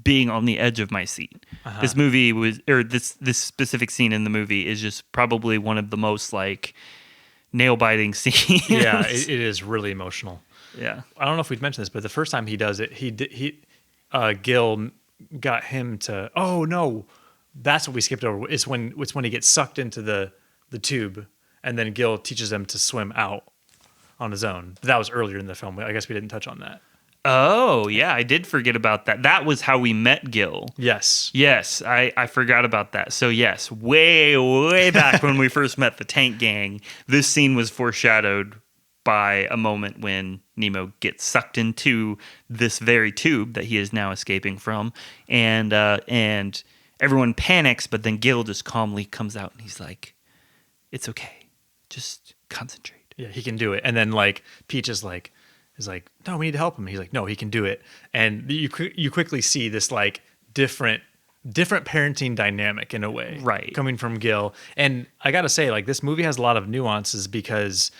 being on the edge of my seat. This movie this specific scene in the movie is just probably one of the most nail biting scenes.
Yeah, it is really emotional.
Yeah.
I don't know if we've mentioned this, but the first time he does it, Gil got him to. Oh no, that's what we skipped over. It's when he gets sucked into the tube, and then Gil teaches him to swim out on his own. But that was earlier in the film. I guess we didn't touch on that.
Oh yeah, I did forget about that. That was how we met Gil.
Yes,
I forgot about that. So yes, way back when we first met the Tank Gang, this scene was foreshadowed by a moment when Nemo gets sucked into this very tube that he is now escaping from, and everyone panics, but then Gil just calmly comes out and he's like, "It's okay, just concentrate."
Yeah, he can do it. And then Peach is like, "No, we need to help him." He's like, "No, he can do it." And you quickly see this different parenting dynamic in a way,
right,
coming from Gil. And I gotta say, this movie has a lot of nuances because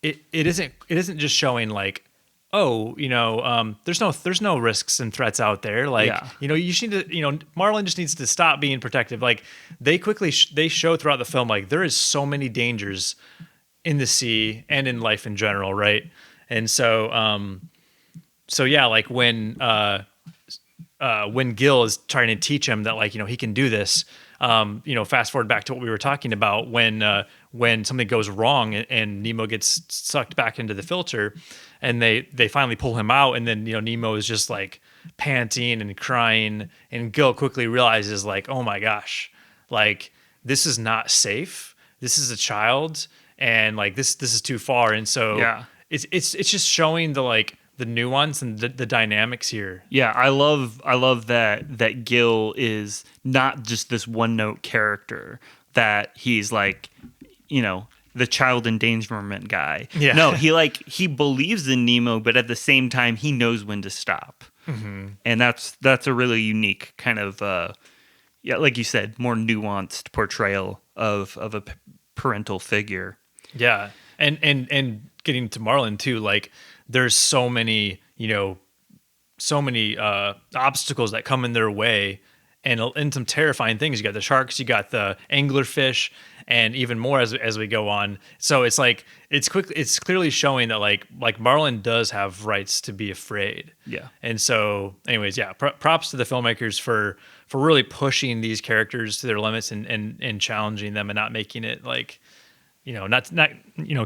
it isn't just showing there's no risks and threats out there. You just need to, Marlin just needs to stop being protective. They quickly they show throughout the film there is so many dangers in the sea and in life in general, right? And so when Gil is trying to teach him that he can do this, fast forward back to what we were talking about when something goes wrong and Nemo gets sucked back into the filter, and they finally pull him out, and then Nemo is just panting and crying, and Gil quickly realizes oh my gosh, this is not safe. This is a child, and this is too far. And so
yeah.
It's just showing the nuance and the dynamics here.
Yeah, I love that Gil is not just this one-note character, that he's the child endangerment guy.
Yeah.
No, he believes in Nemo, but at the same time he knows when to stop. Mm-hmm. And that's a really unique kind of like you said, more nuanced portrayal of a parental figure.
Yeah. And getting to Marlin too, there's so many obstacles that come in their way, and some terrifying things. You got the sharks, you got the anglerfish, and even more as we go on. So it's it's clearly showing that Marlin does have rights to be afraid. Yeah. And so anyways, yeah, props to the filmmakers for really pushing these characters to their limits and challenging them and not making it not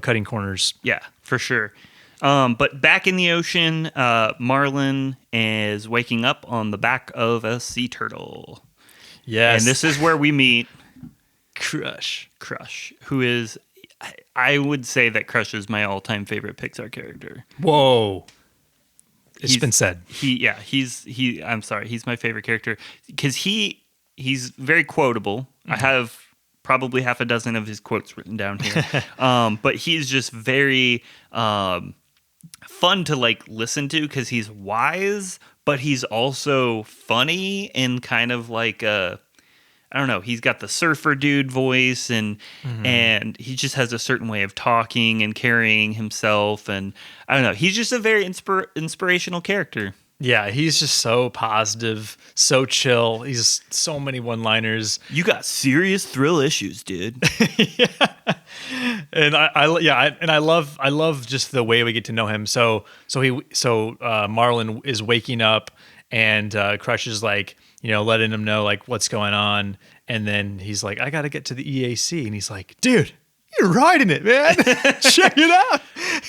cutting corners.
Yeah, for sure. But back in the ocean, Marlin is waking up on the back of a sea turtle.
Yes.
And this is where we meet
Crush,
who is, I would say that Crush is my all-time favorite Pixar character.
Whoa. It's been said.
I'm sorry, he's my favorite character because he's very quotable. Mm-hmm. I have probably half a dozen of his quotes written down here. But he's just very fun to listen to because he's wise, but he's also funny and kind of I don't know, he's got the surfer dude voice, and he just has a certain way of talking and carrying himself, and I don't know, he's just a very inspirational character.
Yeah, he's just so positive, so chill. He's so many one-liners.
You got serious thrill issues, dude.
And I love just the way we get to know him. So Marlon is waking up, and Crush is like, letting him know like what's going on, and then he's like, I got to get to the EAC, and he's like, dude, you're riding it, man. Check it out.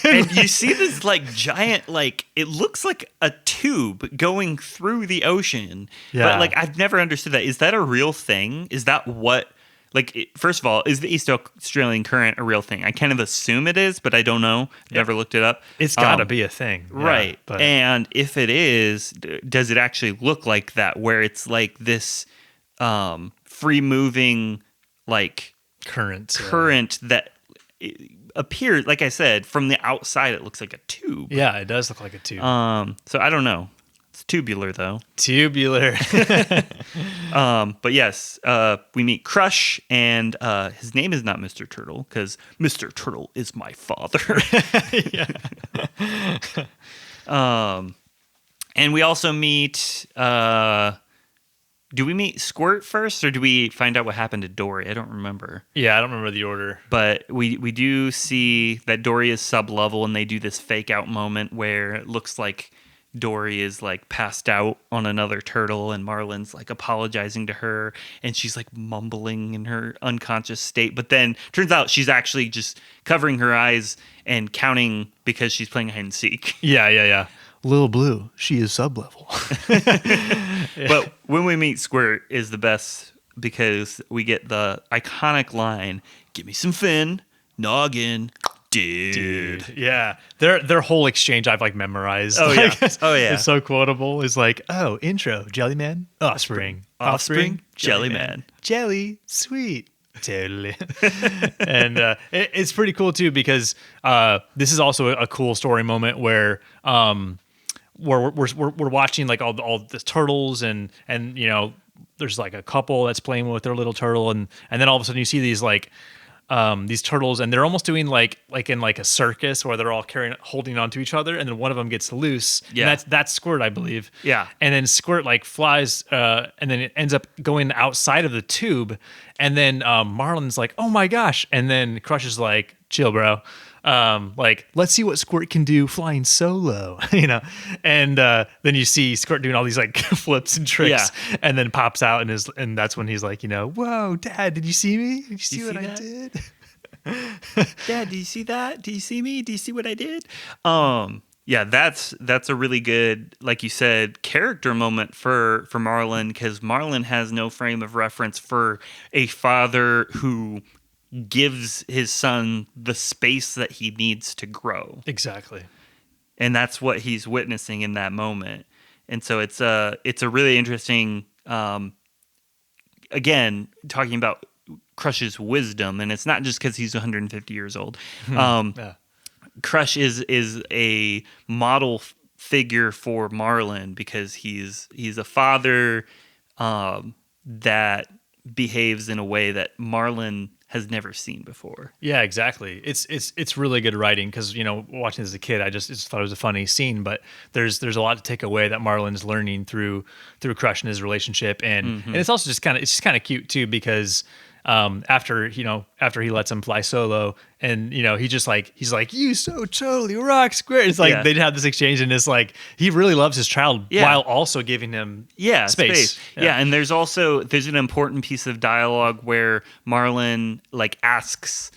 And you see this like giant, like it looks like a tube going through the ocean.
Yeah.
But like I've never understood that. Is that a real thing? Is that what? Like, first of all, is the East Australian Current a real thing? I kind of assume it is, but I don't know. Never looked it up.
It's got to be a thing. Yeah,
right.
but.
And if it is, does it actually look like that, where it's like this free-moving, like,
current
that appears, like I said, from the outside, it looks like a tube.
Yeah, it does look like a tube.
So I don't know. It's tubular, though.
Tubular.
But yes, we meet Crush, and his name is not Mr. Turtle, because Mr. Turtle is my father. And we also meet... do we meet Squirt first, or do we find out what happened to Dory? I don't remember.
Yeah, I don't remember the order.
But we do see that Dory is sub-level, and they do this fake-out moment where it looks like Dory is like passed out on another turtle, and Marlin's like apologizing to her, and she's like mumbling in her unconscious state. But then turns out she's actually just covering her eyes and counting because she's playing hide and seek.
Yeah. Lil Blue, she is sub-level.
But when we meet Squirt is the best, because we get the iconic line, "Give me some fin, noggin, dude."
Yeah, their whole exchange I've like memorized.
Oh, yeah.
Oh
yeah.
It's so quotable. It's like, oh, intro, Jellyman, offspring,
Jellyman,
jelly, sweet. Totally. And it's pretty cool too, because this is also a cool story moment where we're watching like all the turtles, and there's like a couple that's playing with their little turtle, and then all of a sudden you see these turtles, and they're almost doing like in like a circus where they're all holding onto each other, and then one of them gets loose.
Yeah.
And that's Squirt, I believe.
Yeah.
And then Squirt like flies, and then it ends up going outside of the tube, and then Marlin's like, oh my gosh, and then Crush is like, chill, bro. Like, let's see what Squirt can do flying solo, and then you see Squirt doing all these like flips and tricks, and then pops out, and that's when he's like, whoa, Dad, did you see me? Did you see what I did?
Dad, do you see that? Do you see me? Do you see what I did? Yeah, that's a really good, like you said, character moment for Marlin, because Marlin has no frame of reference for a father who gives his son the space that he needs to grow.
Exactly.
And that's what he's witnessing in that moment. And so it's a really interesting, again, talking about Crush's wisdom, and it's not just because he's 150 years old.
Yeah.
Crush is a model figure for Marlin, because he's a father that behaves in a way that Marlin has never seen before.
Yeah, exactly. It's really good writing, because watching as a kid, I just thought it was a funny scene, but there's a lot to take away that Marlin's learning through Crush and his relationship, and it's also just kind of cute too, because after he lets him fly solo, and he's like, you so totally rock, Square. It's like they have this exchange, and it's like he really loves his child while also giving him space.
Yeah, and there's an important piece of dialogue where Marlin like asks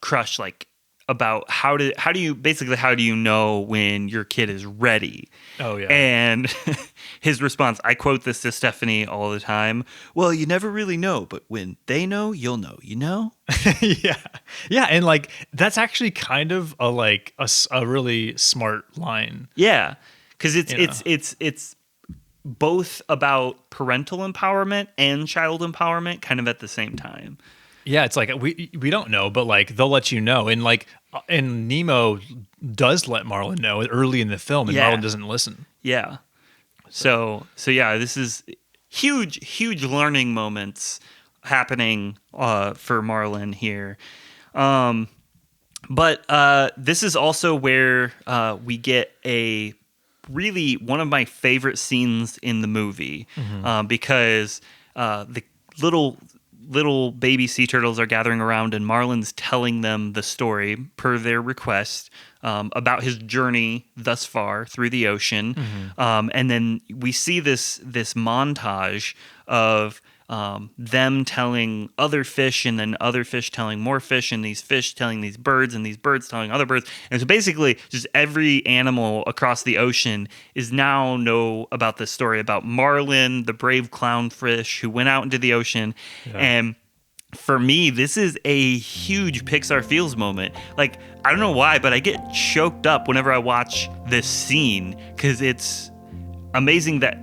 Crush like about how do you know when your kid is ready?
Oh yeah.
And his response, I quote this to Stephanie all the time, well, you never really know, but when they know, you'll know,
Yeah, and like that's actually kind of a really smart line.
Yeah, because it's both about parental empowerment and child empowerment kind of at the same time.
Yeah, it's like we don't know, but like they'll let you know, and Nemo does let Marlin know early in the film, and Marlin doesn't listen.
Yeah. So yeah, this is huge learning moments happening for Marlin here. But this is also where we get a really one of my favorite scenes in the movie because the little baby sea turtles are gathering around and Marlin's telling them the story per their request about his journey thus far through the ocean. And then we see this montage of them telling other fish and then other fish telling more fish and these fish telling these birds and these birds telling other birds. And so basically just every animal across the ocean is now know about this story about Marlin, the brave clownfish who went out into the ocean. And for me, this is a huge Pixar Feels moment. Like, I don't know why, but I get choked up whenever I watch this scene because it's amazing that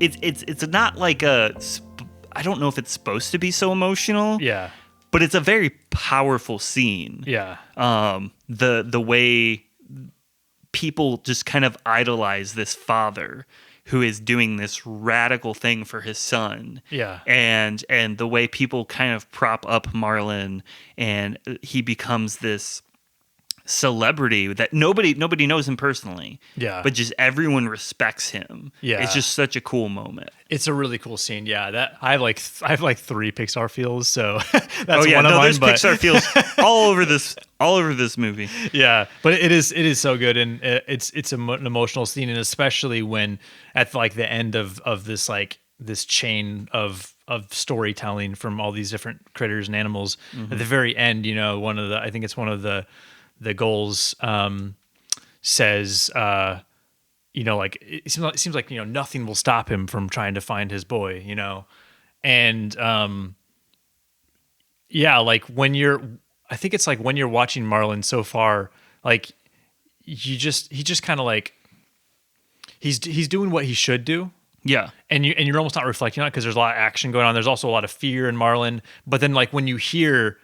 it's not like I don't know if it's supposed to be so emotional.
Yeah.
But it's a very powerful scene.
Yeah.
The way people just kind of idolize this father who is doing this radical thing for his son.
Yeah.
And the way people kind of prop up Marlin and he becomes this celebrity that nobody knows him personally.
Yeah.
But just everyone respects him.
Yeah.
It's just such a cool moment.
It's a really cool scene. Yeah, that I have like 3 Pixar feels, so that's
one of mine. There's
but
Pixar feels all over this movie.
Yeah, but it is so good, and it's an emotional scene, and especially when at like the end of this like this chain of storytelling from all these different critters and animals. At the very end, you know, I think it's one of the goals says. You know, like it seems like, you know, nothing will stop him from trying to find his boy, you know, and yeah, like I think it's like when you're watching Marlin so far, like he just kind of like he's doing what he should do.
Yeah,
and you're almost not reflecting on it because there's a lot of action going on. There's also a lot of fear in Marlin, but then like when you hear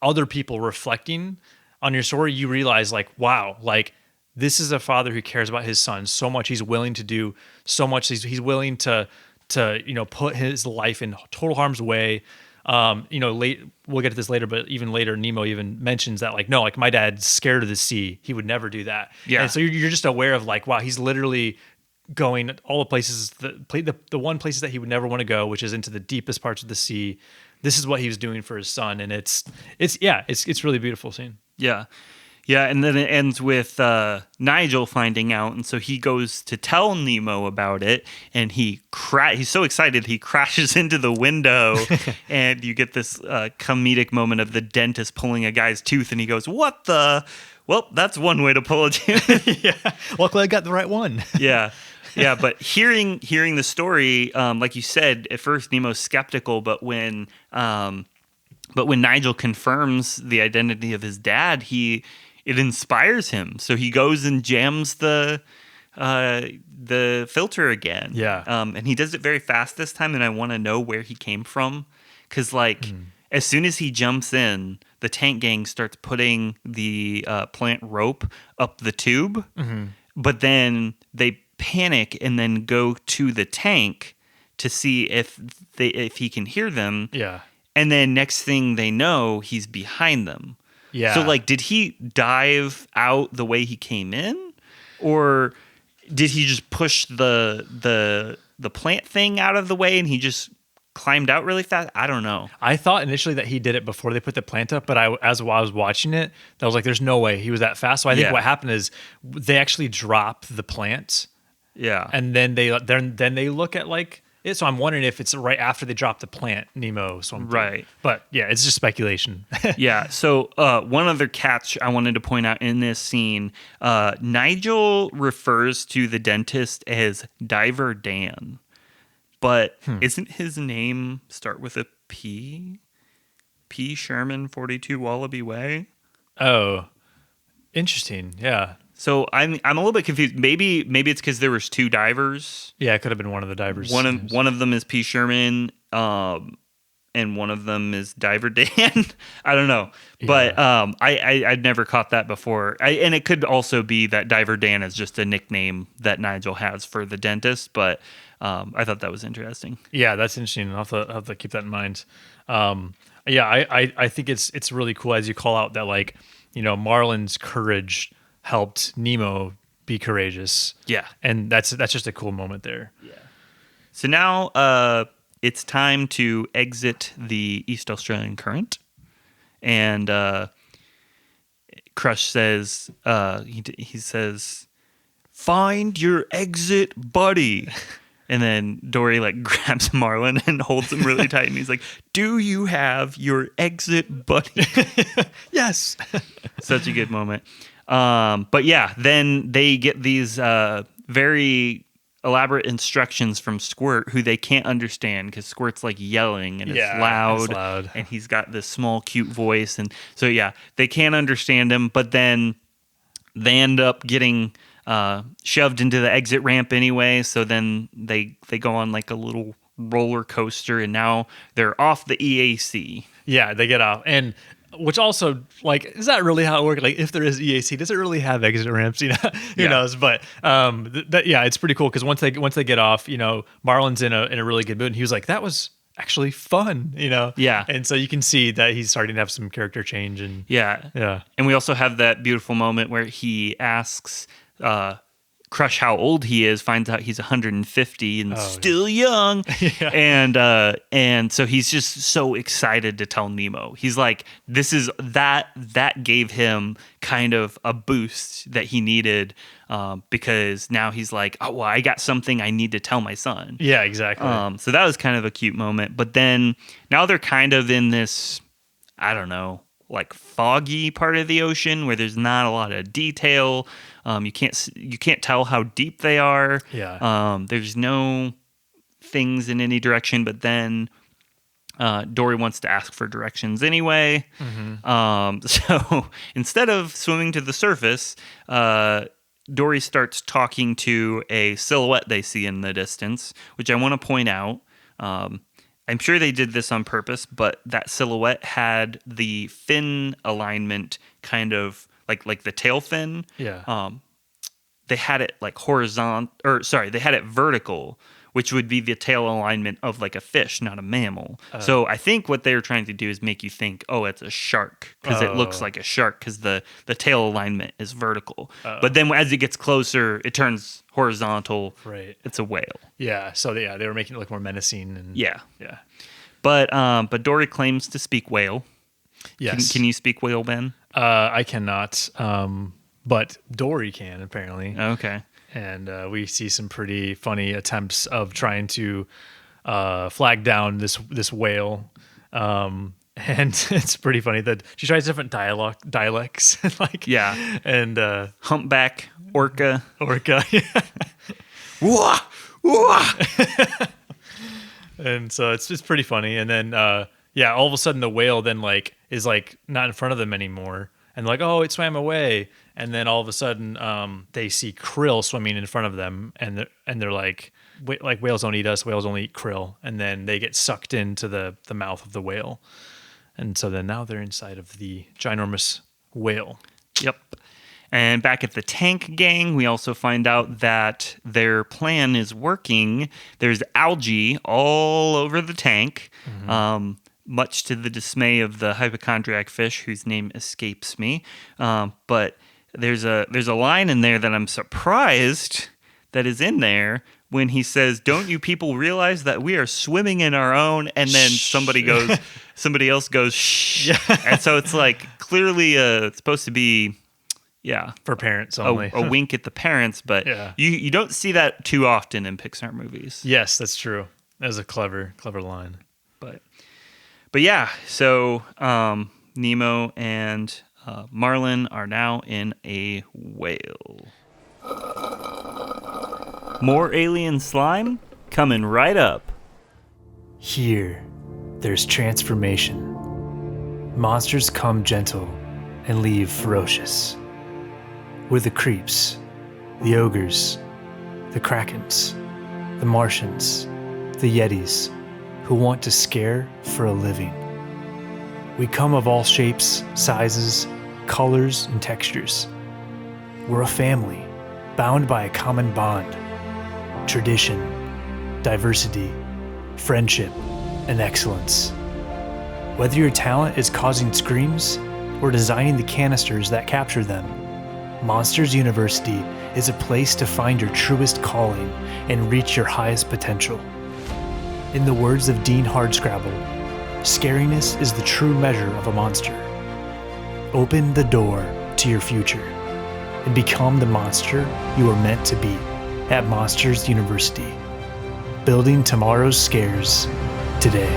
other people reflecting on your story, you realize like, wow, like. This is a father who cares about his son so much. He's willing to do so much. He's willing to you know, put his life in total harm's way. You know, we'll get to this later, but even later, Nemo even mentions that like, no, like my dad's scared of the sea. He would never do that.
Yeah.
And so you're just aware of like, wow, he's literally going all the places the one places that he would never want to go, which is into the deepest parts of the sea. This is what he was doing for his son, and it's really beautiful scene.
Yeah. Yeah, and then it ends with Nigel finding out, and so he goes to tell Nemo about it, and he's so excited he crashes into the window, and you get this comedic moment of the dentist pulling a guy's tooth, and he goes, "What the? Well, that's one way to pull a tooth."
Yeah, luckily I got the right one.
Yeah. Yeah, but hearing the story, like you said, at first Nemo's skeptical, but when Nigel confirms the identity of his dad, it inspires him. So he goes and jams the filter again.
Yeah.
And he does it very fast this time, and I want to know where he came from. Because, like, as soon as he jumps in, the tank gang starts putting the plant rope up the tube. Mm-hmm. But then they panic and then go to the tank to see if he can hear them.
Yeah.
And then next thing they know, he's behind them.
Yeah.
So, like, did he dive out the way he came in, or did he just push the plant thing out of the way and he just climbed out really fast? I don't know.
I thought initially that he did it before they put the plant up, but as I was watching it, I was like, "There's no way he was that fast." So I think what happened is they actually drop the plant.
Yeah.
And then they look at like it. So I'm wondering if it's right after they drop the plant, Nemo.
Right.
But yeah, it's just speculation.
Yeah. So one other catch I wanted to point out in this scene, Nigel refers to the dentist as Diver Dan, but isn't his name start with a P? P. Sherman, 42 Wallaby Way.
Oh, interesting. Yeah.
So I'm a little bit confused. Maybe it's because there was 2 divers.
Yeah, it could have been one of the divers.
One of them is P. Sherman, and one of them is Diver Dan. I don't know, but I'd never caught that before. And it could also be that Diver Dan is just a nickname that Nigel has for the dentist. But I thought that was interesting.
Yeah, that's interesting. I'll have to keep that in mind. Yeah, I think it's really cool as you call out that, like, you know, Marlin's courage helped Nemo be courageous.
Yeah.
And that's just a cool moment there.
So now it's time to exit the East Australian Current. And Crush says, he says, "Find your exit, buddy." And then Dory like grabs Marlin and holds him really tight. And he's like, "Do you have your exit, buddy?"
Yes.
Such a good moment. But yeah, then they get these very elaborate instructions from Squirt, who they can't understand because Squirt's like yelling and it's loud, and he's got this small, cute voice. And so, yeah, they can't understand him, but then they end up getting shoved into the exit ramp anyway. So then they go on like a little roller coaster, and now they're off the EAC.
Yeah, they get off. And which also, like, is that really how it works? Like, if there is EAC, does it really have exit ramps? You know, who knows? But yeah, it's pretty cool because once they get off, you know, Marlon's in a really good mood, and he was like, "That was actually fun," you know.
Yeah.
And so you can see that he's starting to have some character change, and
yeah. And we also have that beautiful moment where he asks Crush how old he is, finds out he's 150 and still young. And so he's just so excited to tell Nemo. He's like, this is that gave him kind of a boost that he needed, because now he's like, "Oh, well, I got something I need to tell my son."
Yeah, exactly.
So that was kind of a cute moment. But then now they're kind of in this, I don't know, like foggy part of the ocean where there's not a lot of detail. You can't tell how deep they are.
Yeah.
There's no things in any direction. But then Dory wants to ask for directions anyway. So instead of swimming to the surface, Dory starts talking to a silhouette they see in the distance, which I want to point out. I'm sure they did this on purpose, but that silhouette had the fin alignment kind of like the tail fin.
Yeah.
They had it like they had it vertical, which would be the tail alignment of like a fish, not a mammal. So I think what they were trying to do is make you think, oh, it's a shark, because it looks like a shark because the tail alignment is vertical. But then as it gets closer, it turns horizontal.
Right.
It's a whale.
Yeah. So they were making it look more menacing. And
Yeah.
Yeah.
But Dory claims to speak whale.
Yes.
Can you speak whale, Ben?
I cannot. But Dory can, apparently.
Okay.
And we see some pretty funny attempts of trying to flag down this whale. And it's pretty funny that she tries different dialects. And
humpback, orca.
Yeah.
Wah! Wah!
And so it's pretty funny. And then all of a sudden the whale then is not in front of them anymore. And like, oh, it swam away. And then all of a sudden, they see krill swimming in front of them, and they're like whales don't eat us, whales only eat krill. And then they get sucked into the mouth of the whale, and so then now they're inside of the ginormous whale.
Yep. And back at the tank gang, we also find out that their plan is working. There's algae all over the tank. Much to the dismay of the hypochondriac fish, whose name escapes me. But there's a line in there that I'm surprised that is in there when he says, "Don't you people realize that we are swimming in our own?" And then somebody else goes, "Shh." Yeah. And so it's like clearly it's supposed to be,
for parents only.
a wink at the parents, but you don't see that too often in Pixar movies.
Yes, that's true. That was a clever line.
But yeah, so Nemo and Marlin are now in a whale. More alien slime coming right up.
Here, there's transformation. Monsters come gentle and leave ferocious. We're the creeps, the ogres, the krakens, the Martians, the yetis, who want to scare for a living. We come of all shapes, sizes, colors, and textures. We're a family, bound by a common bond, tradition, diversity, friendship, and excellence. Whether your talent is causing screams or designing the canisters that capture them, Monsters University is a place to find your truest calling and reach your highest potential. In the words of Dean Hardscrabble, scariness is the true measure of a monster. Open the door to your future and become the monster you are meant to be at Monsters University. Building tomorrow's scares today.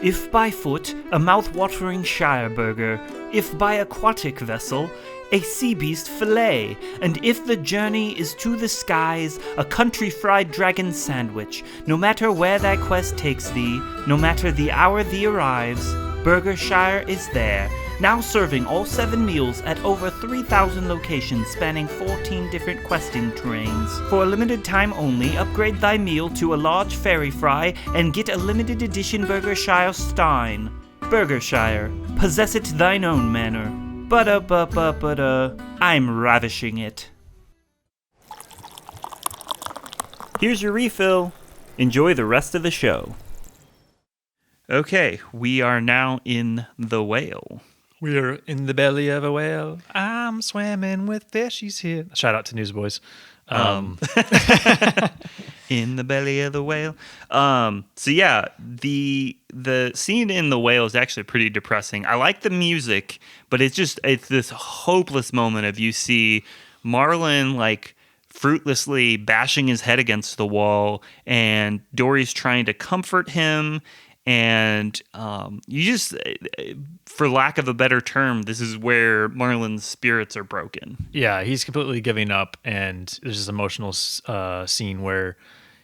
If by foot, a mouth-watering shire burger. If by aquatic vessel, a sea beast fillet. And if the journey is to the skies, a country fried dragon sandwich. No matter where thy quest takes thee, no matter the hour thee arrives, Burgershire is there. Now serving all 7 meals at over 3,000 locations spanning 14 different questing terrains. For a limited time only, upgrade thy meal to a large fairy fry and get a limited edition Burgershire Stein. Burgershire, possess it thine own manner. I'm ravishing it. Here's your refill. Enjoy the rest of the show.
Okay, we are now in The Whale.
We're in the belly of a whale. I'm swimming with fishies here. Shout out to Newsboys.
In the belly of the whale. So yeah, the scene in The Whale is actually pretty depressing. I like the music, but it's this hopeless moment of you see Marlin like fruitlessly bashing his head against the wall, and Dory's trying to comfort him. And you just, for lack of a better term, this is where Marlin's spirits are broken.
Yeah, he's completely giving up, and there's this emotional scene where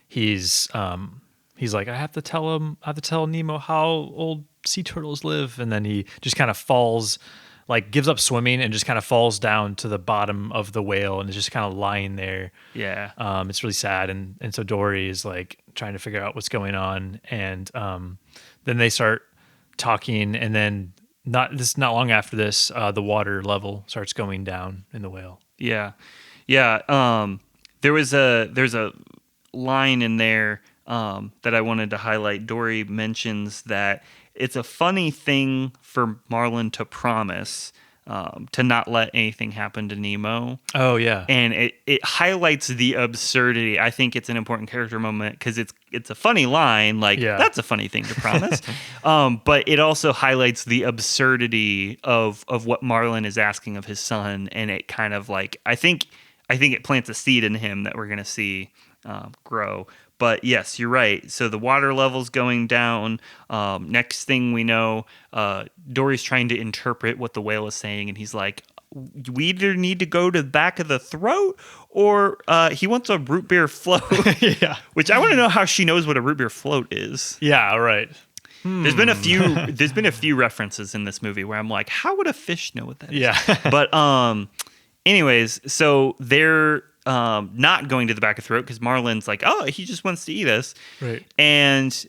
he's like, I have to tell Nemo how old sea turtles live, and then he just kind of falls, like gives up swimming and just kind of falls down to the bottom of the whale and is just kind of lying there.
Yeah.
It's really sad, and so Dory is like trying to figure out what's going on, and then they start talking, and then not long after this, the water level starts going down in the whale.
Yeah. There's a line in there that I wanted to highlight. Dory mentions that it's a funny thing for Marlin to promise to not let anything happen to Nemo.
Oh, yeah.
And it highlights the absurdity. I think it's an important character moment because it's a funny line. Like, that's a funny thing to promise. But it also highlights the absurdity of what Marlin is asking of his son. And it kind of like, I think it plants a seed in him that we're going to see grow. But yes, you're right. So the water level's going down. Next thing we know, Dory's trying to interpret what the whale is saying, and he's like, we either need to go to the back of the throat, or he wants a root beer float.
Yeah.
Which I want to know how she knows what a root beer float is.
Yeah, right.
There's been a few references in this movie where I'm like, how would a fish know what that is?
Yeah.
But anyways, so they're not going to the back of the throat because Marlin's like, oh, he just wants to eat us.
Right.
And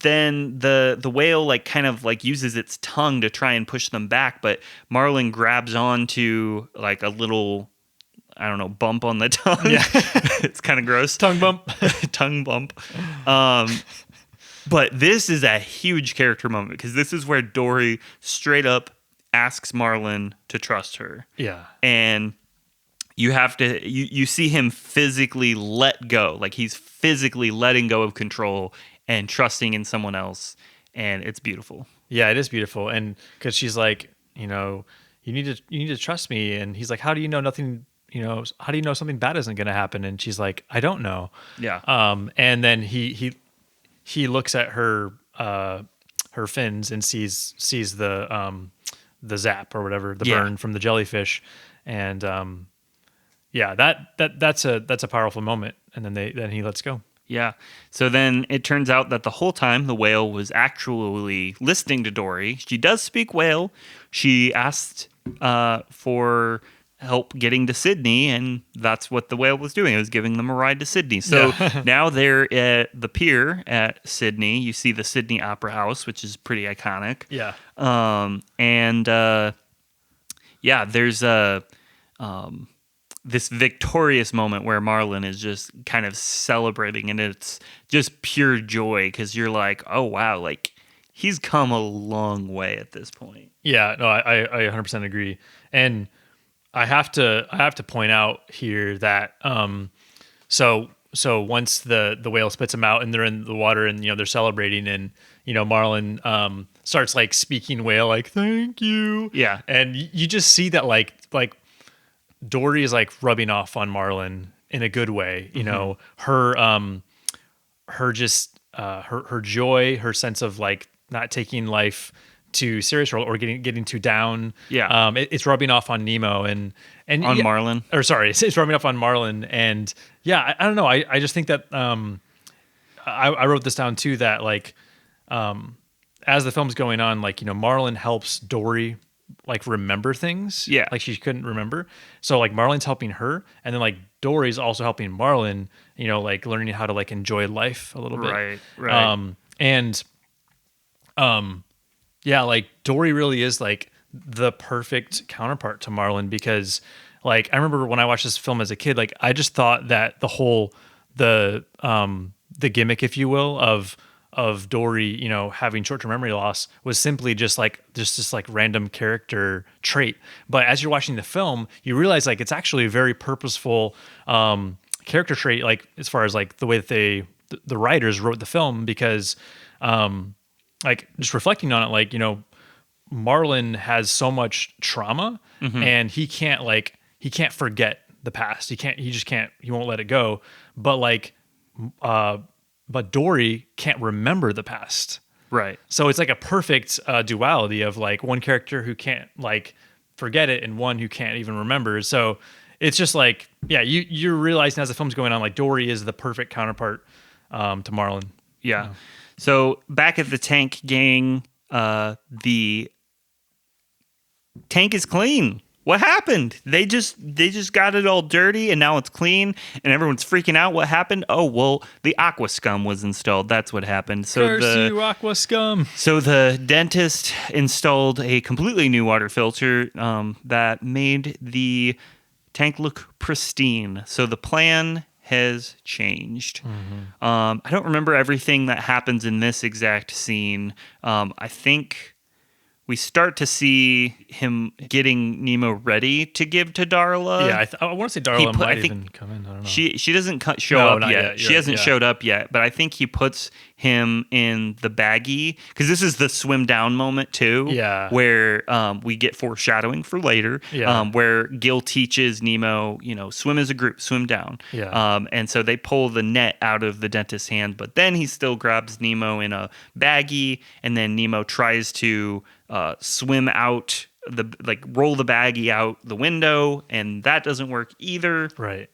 then the whale like kind of like uses its tongue to try and push them back, but Marlin grabs onto like a little, I don't know, bump on the tongue.
Yeah.
It's kind of gross.
Tongue bump.
Tongue bump. But this is a huge character moment because this is where Dory straight up asks Marlin to trust her.
Yeah.
And you have to, you see him physically let go. Like he's physically letting go of control and trusting in someone else. And it's beautiful.
Yeah, it is beautiful. And because she's like, you need to trust me. And he's like, how do you know nothing, how do you know something bad isn't going to happen? And she's like, I don't know.
Yeah.
And then he looks at her fins and sees the zap or whatever, the burn from the jellyfish. And, yeah, that's a powerful moment, and then he lets go.
Yeah. So then it turns out that the whole time the whale was actually listening to Dory. She does speak whale. She asked for help getting to Sydney, and that's what the whale was doing. It was giving them a ride to Sydney. So now they're at the pier at Sydney. You see the Sydney Opera House, which is pretty iconic.
Yeah.
There's this victorious moment where Marlin is just kind of celebrating, and it's just pure joy because you're like, oh, wow, like he's come a long way at this point.
Yeah, no, I 100% agree. And I have to point out here that so once the whale spits them out and they're in the water and they're celebrating and Marlin starts like speaking whale like thank you.
Yeah.
And you just see that like Dory is like rubbing off on Marlin in a good way. Her just her joy, her sense of like not taking life too serious or getting too down.
Yeah.
It's rubbing off on Nemo and
on Marlin.
Or sorry, it's rubbing off on Marlin. And yeah, I don't know. I just think that I wrote this down too, that like as the film's going on, like, Marlin helps Dory like remember things.
Yeah.
Like she couldn't remember. So like Marlin's helping her, and then like Dory's also helping Marlin, like learning how to like enjoy life a little bit.
Right.
Yeah, like Dory really is like the perfect counterpart to Marlin, because like I remember when I watched this film as a kid, like I just thought that the gimmick, if you will, of Dory, having short-term memory loss was simply just this like random character trait. But as you're watching the film, you realize like it's actually a very purposeful character trait, like as far as like the way that the writers wrote the film, because like just reflecting on it, like, Marlin has so much trauma and he can't forget the past. He won't let it go. But like, but Dory can't remember the past.
Right.
So it's like a perfect duality of like one character who can't like forget it and one who can't even remember. So it's just like, yeah, you're realizing as the film's going on, like Dory is the perfect counterpart to Marlin.
Yeah. So back at the tank gang, the tank is clean. What happened? They just got it all dirty and now it's clean and everyone's freaking out. What happened? Oh, well, the aqua scum was installed. That's what happened. So
Curse you, aqua scum.
So the dentist installed a completely new water filter that made the tank look pristine. So the plan has changed. I don't remember everything that happens in this exact scene. I think we start to see him getting Nemo ready to give to Darla.
Yeah, I want to say Darla might even come in. I don't know.
She doesn't show up yet. She hasn't showed up yet, but I think he puts him in the baggie, because this is the swim down moment too.
Yeah,
where we get foreshadowing for later.
Yeah,
where Gil teaches Nemo, swim as a group, swim down.
Yeah,
and so they pull the net out of the dentist's hand, but then he still grabs Nemo in a baggie, and then Nemo tries to swim out roll the baggie out the window, and that doesn't work either.
Right.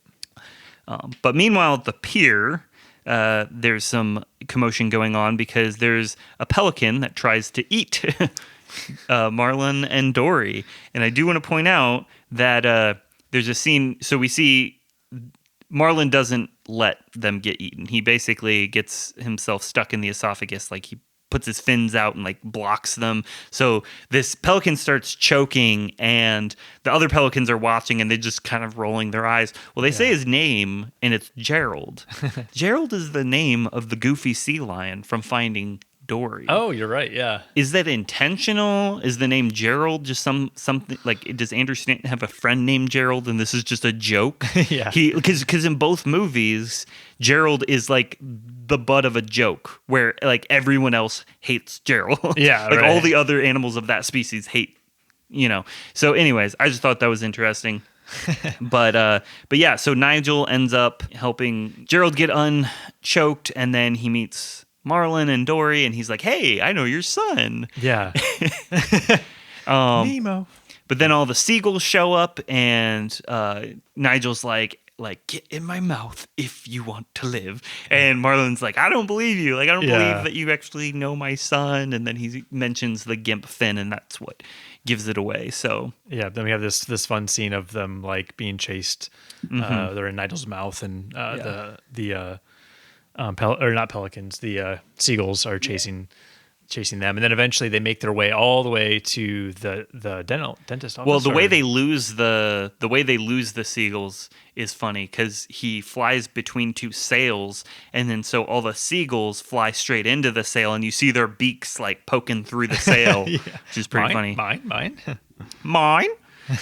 But meanwhile, at the pier, there's some commotion going on because there's a pelican that tries to eat Marlin and Dory. And I do want to point out that there's a scene. So we see Marlin doesn't let them get eaten. He basically gets himself stuck in the esophagus, like he puts his fins out and like blocks them. So this pelican starts choking and the other pelicans are watching and they're just kind of rolling their eyes. Well, they say his name and it's Gerald. Gerald is the name of the goofy sea lion from Finding Dory.
Oh, you're right. Yeah.
Is that intentional? Is the name Gerald just something like, does Andrew Stanton have a friend named Gerald and this is just a joke?
Yeah.
Because in both movies, Gerald is like the butt of a joke where like everyone else hates Gerald.
Yeah.
Like
right.
all the other animals of that species hate, So anyways, I just thought that was interesting. But yeah, so Nigel ends up helping Gerald get unchoked, and then he meets Marlin and Dory, and he's like, "Hey, I know your son."
Yeah. Nemo.
But then all the seagulls show up, and Nigel's like, get in my mouth if you want to live. And Marlin's like, I don't believe you. Like, I don't believe that you actually know my son. And then he mentions the gimp fin, and that's what gives it away. So
yeah, then we have this fun scene of them like being chased. They're in Nigel's mouth, and not pelicans, the seagulls are chasing them, and then eventually they make their way all the way to the dentist office.
Well, the way they lose the seagulls is funny because he flies between two sails, and then so all the seagulls fly straight into the sail, and you see their beaks like poking through the sail, which is pretty funny.
Mine.
Mine.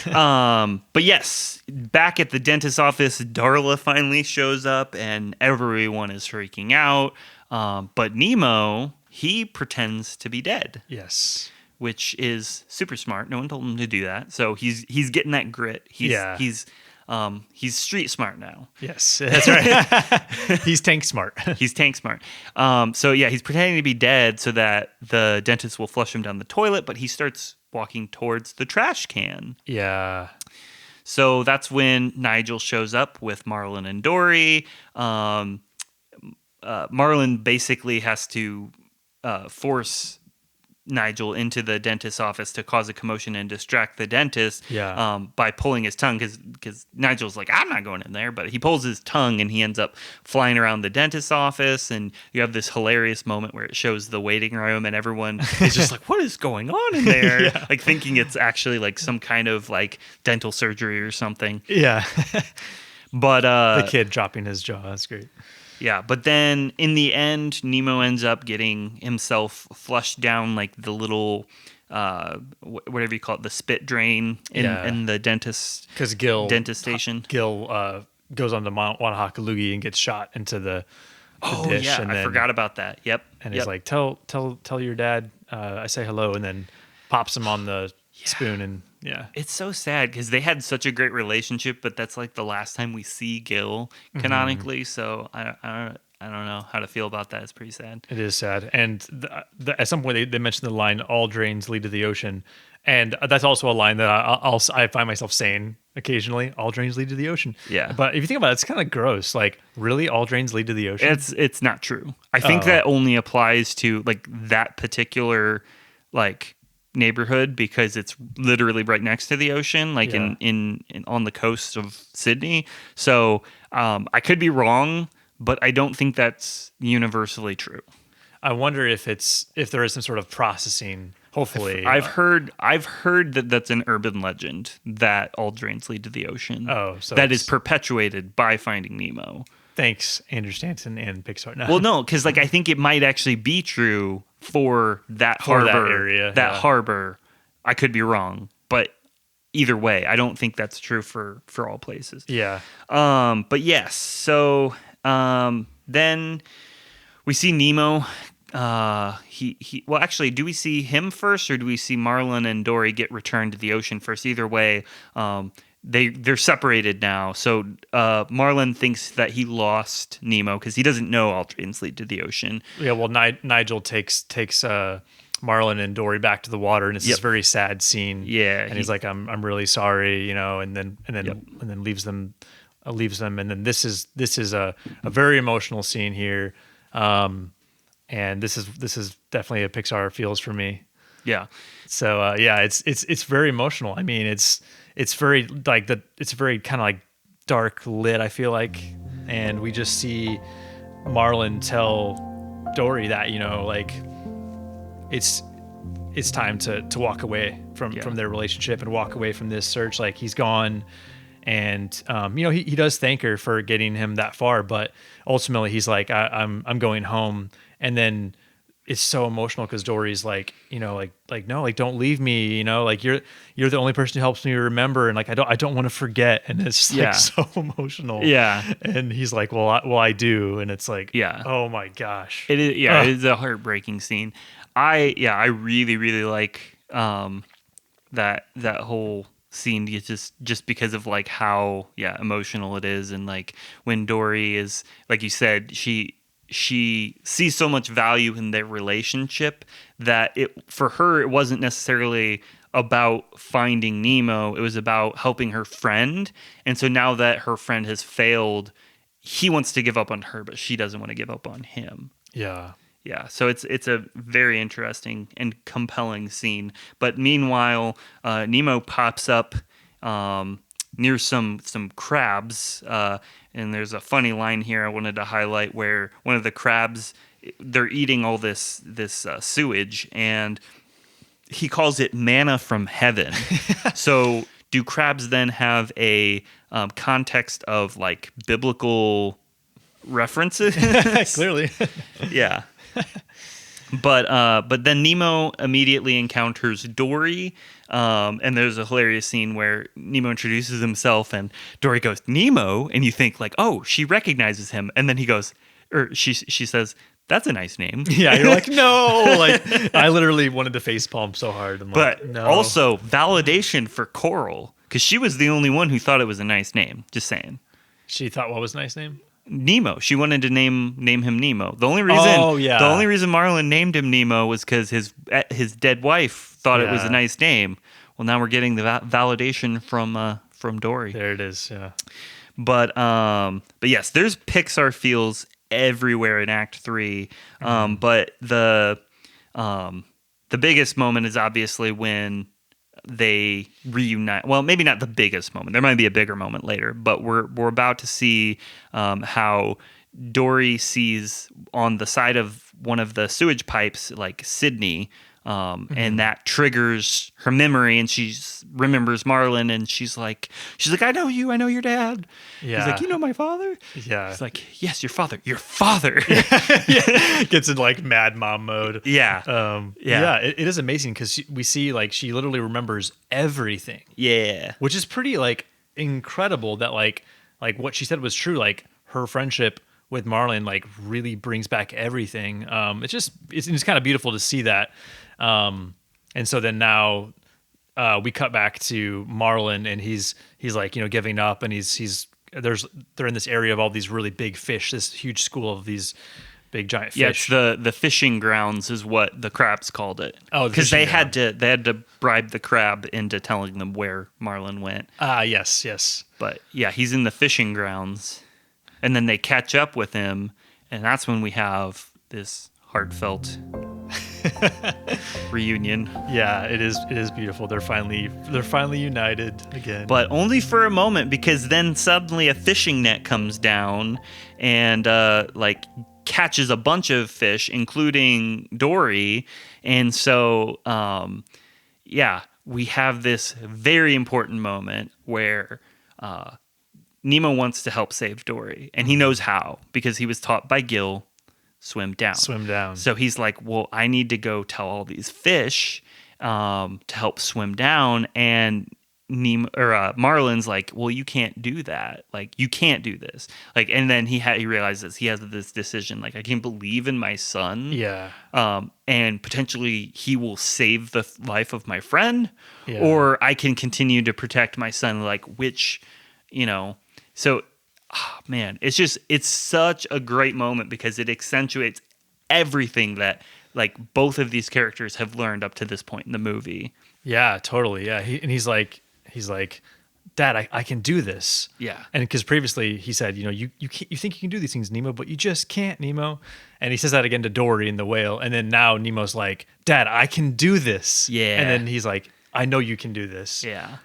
But yes, back at the dentist's office, Darla finally shows up and everyone is freaking out. But Nemo, he pretends to be dead.
Yes.
Which is super smart. No one told him to do that. So he's getting that grit. He's street smart now.
Yes, that's right. He's tank smart.
He's tank smart. So yeah, he's pretending to be dead so that the dentist will flush him down the toilet, but he starts walking towards the trash can.
Yeah.
So that's when Nigel shows up with Marlon and Dory. Marlon basically has to force Nigel into the dentist's office to cause a commotion and distract the dentist by pulling his tongue, because Nigel's like, I'm not going in there, but he pulls his tongue and he ends up flying around the dentist's office, and you have this hilarious moment where it shows the waiting room and everyone is just like, what is going on in there? Like thinking it's actually like some kind of like dental surgery or something.
Yeah.
But
the kid dropping his jaw, that's great.
Yeah, but then in the end, Nemo ends up getting himself flushed down like the little, whatever you call it, the spit drain in the dentist.
Because
dentist station.
Gil goes on to Mount Wanahakalugi and gets shot into the dish.
Yeah,
and
I forgot about that. Yep.
And he's like, tell your dad I say hello, and then pops him on the spoon, and
it's so sad because they had such a great relationship, but that's like the last time we see Gil canonically. So I don't know how to feel about that. It's pretty sad.
It is sad. And at some point they mentioned the line, all drains lead to the ocean. And that's also a line that I find myself saying occasionally, all drains lead to the ocean.
Yeah.
But if you think about it, it's kind of gross. Like, really, all drains lead to the ocean?
It's not true. I think that only applies to like that particular like neighborhood because it's literally right next to the ocean, like in on the coast of Sydney. So I could be wrong, but I don't think that's universally true.
I wonder if there is some sort of processing. Hopefully,
I've heard that that's an urban legend that all drains lead to the ocean.
Oh, so
that is perpetuated by Finding Nemo.
Thanks, Andrew Stanton and Pixar. No.
Well, no, because like I think it might actually be true for that harbor,
that area,
harbor. I could be wrong, but either way, I don't think that's true for all places.
Yeah.
But yes, so then we see Nemo. Well, actually, do we see him first, or do we see Marlon and Dory get returned to the ocean first? Either way, they're separated now. So Marlon thinks that he lost Nemo because he doesn't know all drains lead to the ocean.
Yeah. Well, Nigel takes Marlon and Dory back to the water, and it's this very sad scene.
Yeah,
and he's like, "I'm really sorry," and then leaves them, and then this is a very emotional scene here. And this is definitely a Pixar feels for me.
Yeah.
So it's very emotional. I mean, it's very like it's very kind of like dark lit, I feel like, and we just see Marlon tell Dory that like it's time to walk away from their relationship and walk away from this search. Like he's gone. And he does thank her for getting him that far, but ultimately he's like, I'm going home. And then it's so emotional because Dory's like, no, like don't leave me, like you're the only person who helps me remember, and like I don't want to forget. And it's just like so emotional. Yeah. And he's like, well I do, and it's like, oh my gosh,
it is. Yeah, it is a heartbreaking scene. I really really like that whole scene just because of like how emotional it is, and like when Dory is, like you said, she sees so much value in their relationship that for her it wasn't necessarily about finding Nemo, it was about helping her friend. And so now that her friend has failed, he wants to give up on her, but she doesn't want to give up on him. Yeah, so it's a very interesting and compelling scene. But meanwhile, Nemo pops up near some crabs, and there's a funny line here I wanted to highlight where one of the crabs, they're eating all this sewage, and he calls it manna from heaven. So do crabs then have a context of like biblical references?
Clearly.
Yeah. But then Nemo immediately encounters Dory, and there's a hilarious scene where Nemo introduces himself, and Dory goes, "Nemo," and you think like, oh, she recognizes him, and then he goes, or she says, "That's a nice name."
Yeah, you're like, no, like I literally wanted to facepalm so hard. I'm
But
like, no.
also validation for Coral, because she was the only one who thought it was a nice name. Just saying.
She thought what was a nice name?
Nemo. She wanted to name him Nemo. The only reason Marlin named him Nemo was because his dead wife thought it was a nice name. Well, now we're getting the validation from Dory.
There it is. Yeah.
But yes, there's Pixar feels everywhere in Act 3. But the biggest moment is obviously when they reunite. Well, maybe not the biggest moment. There might be a bigger moment later, but we're about to see how Dory sees on the side of one of the sewage pipes, like Sydney, and that triggers her memory, and she remembers Marlin, and she's like, "I know you. I know your dad."
Yeah.
He's like, "You know my father?"
Yeah.
He's like, "Yes, your father. Your father."
Yeah. Gets in like mad mom mode.
Yeah.
Yeah. It is amazing because we see like she literally remembers everything.
Yeah.
Which is pretty like incredible that like what she said was true. Like her friendship with Marlin like really brings back everything. It's kind of beautiful to see that. And so then now we cut back to Marlin, and he's like, giving up, and they're in this area of all these really big fish, this huge school of these big giant fish.
Yeah, it's the fishing grounds is what the crabs called it.
Oh,
because they had to bribe the crab into telling them where Marlin went.
Yes.
But yeah, he's in the fishing grounds, and then they catch up with him, and that's when we have this heartfelt reunion.
Yeah, it is beautiful. They're finally united again.
But only for a moment, because then suddenly a fishing net comes down and catches a bunch of fish, including Dory. And so we have this very important moment where Nemo wants to help save Dory, and he knows how because he was taught by Gil. Swim down. So he's like, well, I need to go tell all these fish to help swim down. And Marlin's like, well, you can't do that. Like, you can't do this. Like, and then he realizes he has this decision. Like, I can believe in my son.
Yeah.
And potentially he will save the life of my friend,
yeah.
or I can continue to protect my son. Like, which, so. Oh, man, it's such a great moment because it accentuates everything that like both of these characters have learned up to this point in the movie.
Yeah, totally. Yeah, he's like, Dad, I can do this.
Yeah,
and because previously he said, you can't, you think you can do these things, Nemo, but you just can't, Nemo. And he says that again to Dory in the whale, and then now Nemo's like, Dad, I can do this.
Yeah,
and then he's like, I know you can do this.
Yeah.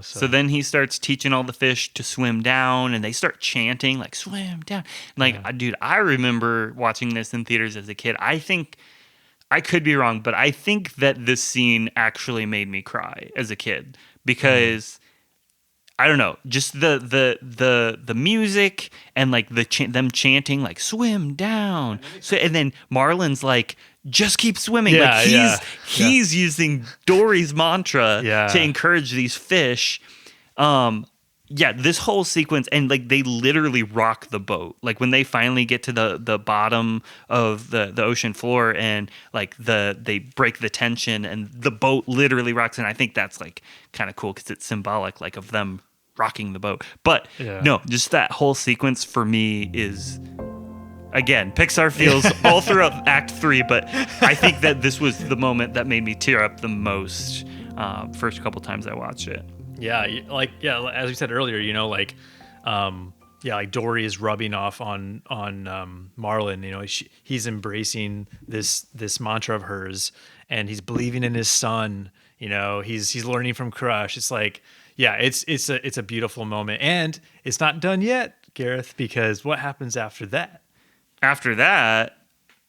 So
then he starts teaching all the fish to swim down, and they start chanting like "swim down." Dude, I remember watching this in theaters as a kid. I think I could be wrong, but I think that this scene actually made me cry as a kid because I don't know, just the music and like them chanting like "swim down." So and then Marlin's like, just keep swimming.
Yeah,
like he's using Dory's mantra to encourage these fish. This whole sequence, and like they literally rock the boat. Like when they finally get to the bottom of the ocean floor, and like they break the tension, and the boat literally rocks. And I think that's like kind of cool because it's symbolic, like of them rocking the boat. But no, just that whole sequence for me is. Again, Pixar feels all throughout Act 3, but I think that this was the moment that made me tear up the most first couple times I watched it.
Yeah, as we said earlier, like Dory is rubbing off on Marlin. He's embracing this mantra of hers, and he's believing in his son. He's learning from Crush. It's like, it's a beautiful moment, and it's not done yet, Gareth, because what happens after that?
After that,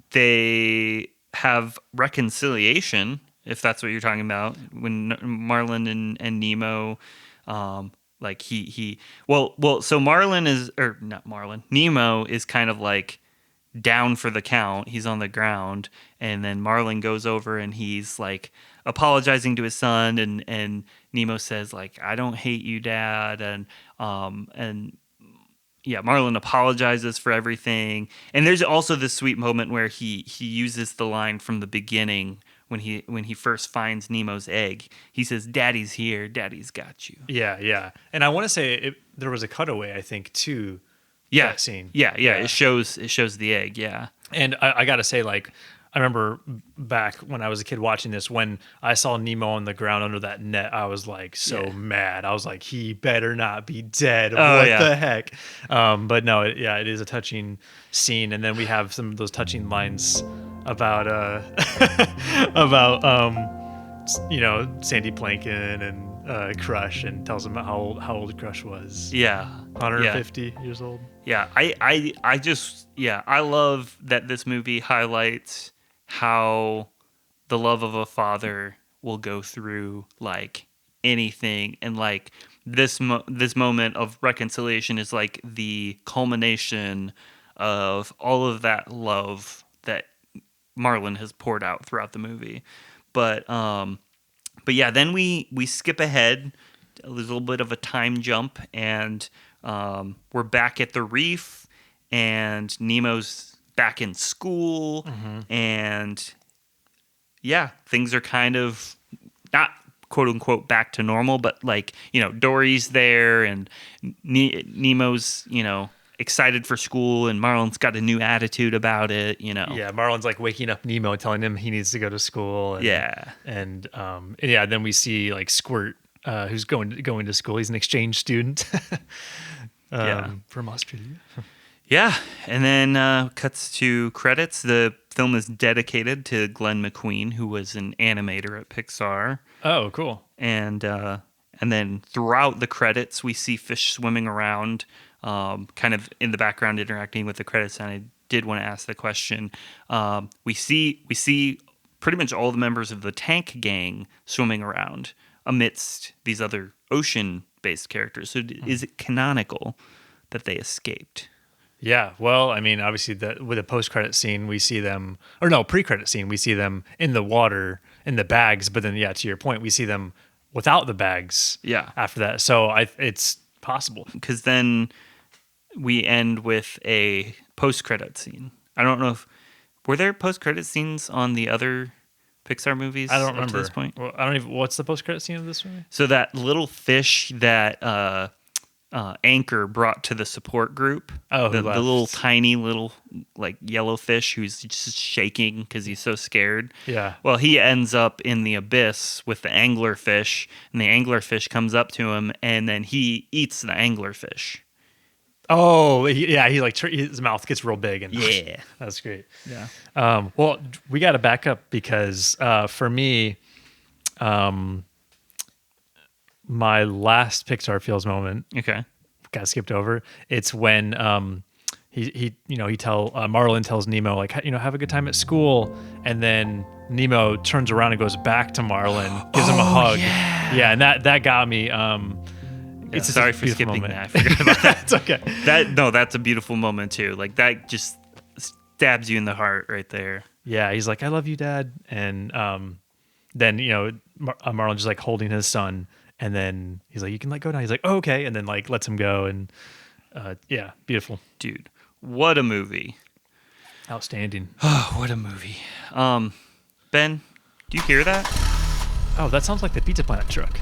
they have reconciliation, if that's what you're talking about, when Marlin and Nemo, so Nemo is kind of like down for the count. He's on the ground, and then Marlin goes over and he's like apologizing to his son, and Nemo says like, "I don't hate you, Dad," and yeah, Marlin apologizes for everything. And there's also this sweet moment where he uses the line from the beginning when he first finds Nemo's egg. He says, "Daddy's here. Daddy's got you."
Yeah. And I want to say there was a cutaway, I think, to that scene.
Yeah. It shows the egg. Yeah.
And I got to say, like, I remember back when I was a kid watching this, when I saw Nemo on the ground under that net, I was like mad. I was like, he better not be dead. What the heck? But no, it is a touching scene. And then we have some of those touching lines about Sandy Plankton and Crush, and tells him how old Crush was.
Yeah.
150 years old.
Yeah. I love that this movie highlights how the love of a father will go through like anything, and like this moment of reconciliation is like the culmination of all of that love that Marlin has poured out throughout the movie. But yeah, then we skip ahead. There's a little bit of a time jump, and we're back at the reef, and Nemo's back in school, and yeah, things are kind of not quote unquote back to normal, but like, Dory's there, and Nemo's, excited for school, and Marlin's got a new attitude about it,
Yeah, Marlin's like waking up Nemo, telling him he needs to go to school. And, then we see like Squirt, who's going to school. He's an exchange student from Australia.
Yeah, and then cuts to credits. The film is dedicated to Glenn McQueen, who was an animator at Pixar.
Oh, cool.
And then throughout the credits, we see fish swimming around, kind of in the background, interacting with the credits. And I did want to ask the question. We see pretty much all the members of the Tank Gang swimming around amidst these other ocean-based characters. So is it canonical that they escaped?
Yeah, well, I mean, obviously, with a post-credit scene, we see them, pre-credit scene, we see them in the water, in the bags, but then, to your point, we see them without the bags after that. So it's possible.
Because then we end with a post-credit scene. I don't know were there post-credit scenes on the other Pixar movies?
I don't remember.
To this point?
Well, I don't even, what's the post-credit scene of this movie?
So that little fish that... Anchor brought to the support group. The little tiny little like yellow fish who's just shaking because he's so scared.
Yeah.
Well, he ends up in the abyss with the anglerfish, and the anglerfish comes up to him, and then he eats the anglerfish.
Oh, he like his mouth gets real big, and that's great.
Yeah.
Well, we got to back up because for me, my last Pixar feels moment.
Okay.
Got skipped over. It's when Marlin tells Nemo like, have a good time at school, and then Nemo turns around and goes back to Marlin, gives him a hug. Yeah, and that got me. It's
sorry for skipping
moment.
that. I forgot about that.
It's okay.
That's a beautiful moment too. Like that just stabs you in the heart right there.
Yeah, he's like, "I love you, Dad," and then Marlin just like holding his son. And then he's like, "You can let go now." He's like, "Oh, okay." And then like lets him go. And beautiful.
Dude, what a movie.
Outstanding.
Oh, what a movie. Ben, do you hear that?
Oh, that sounds like the Pizza Planet truck.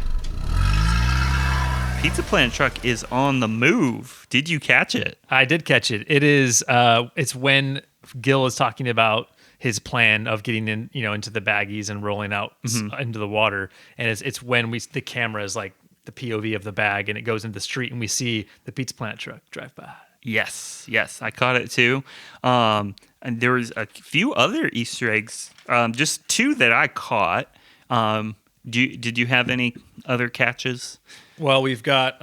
Pizza Planet truck is on the move. Did you catch it?
I did catch it. It is, it's when Gil is talking about his plan of getting in, into the baggies and rolling out into the water. And it's when the camera is like the POV of the bag, and it goes into the street, and we see the Pizza Planet truck drive by.
Yes, I caught it too. And there was a few other Easter eggs, just two that I caught. Did you have any other catches?
Well, we've got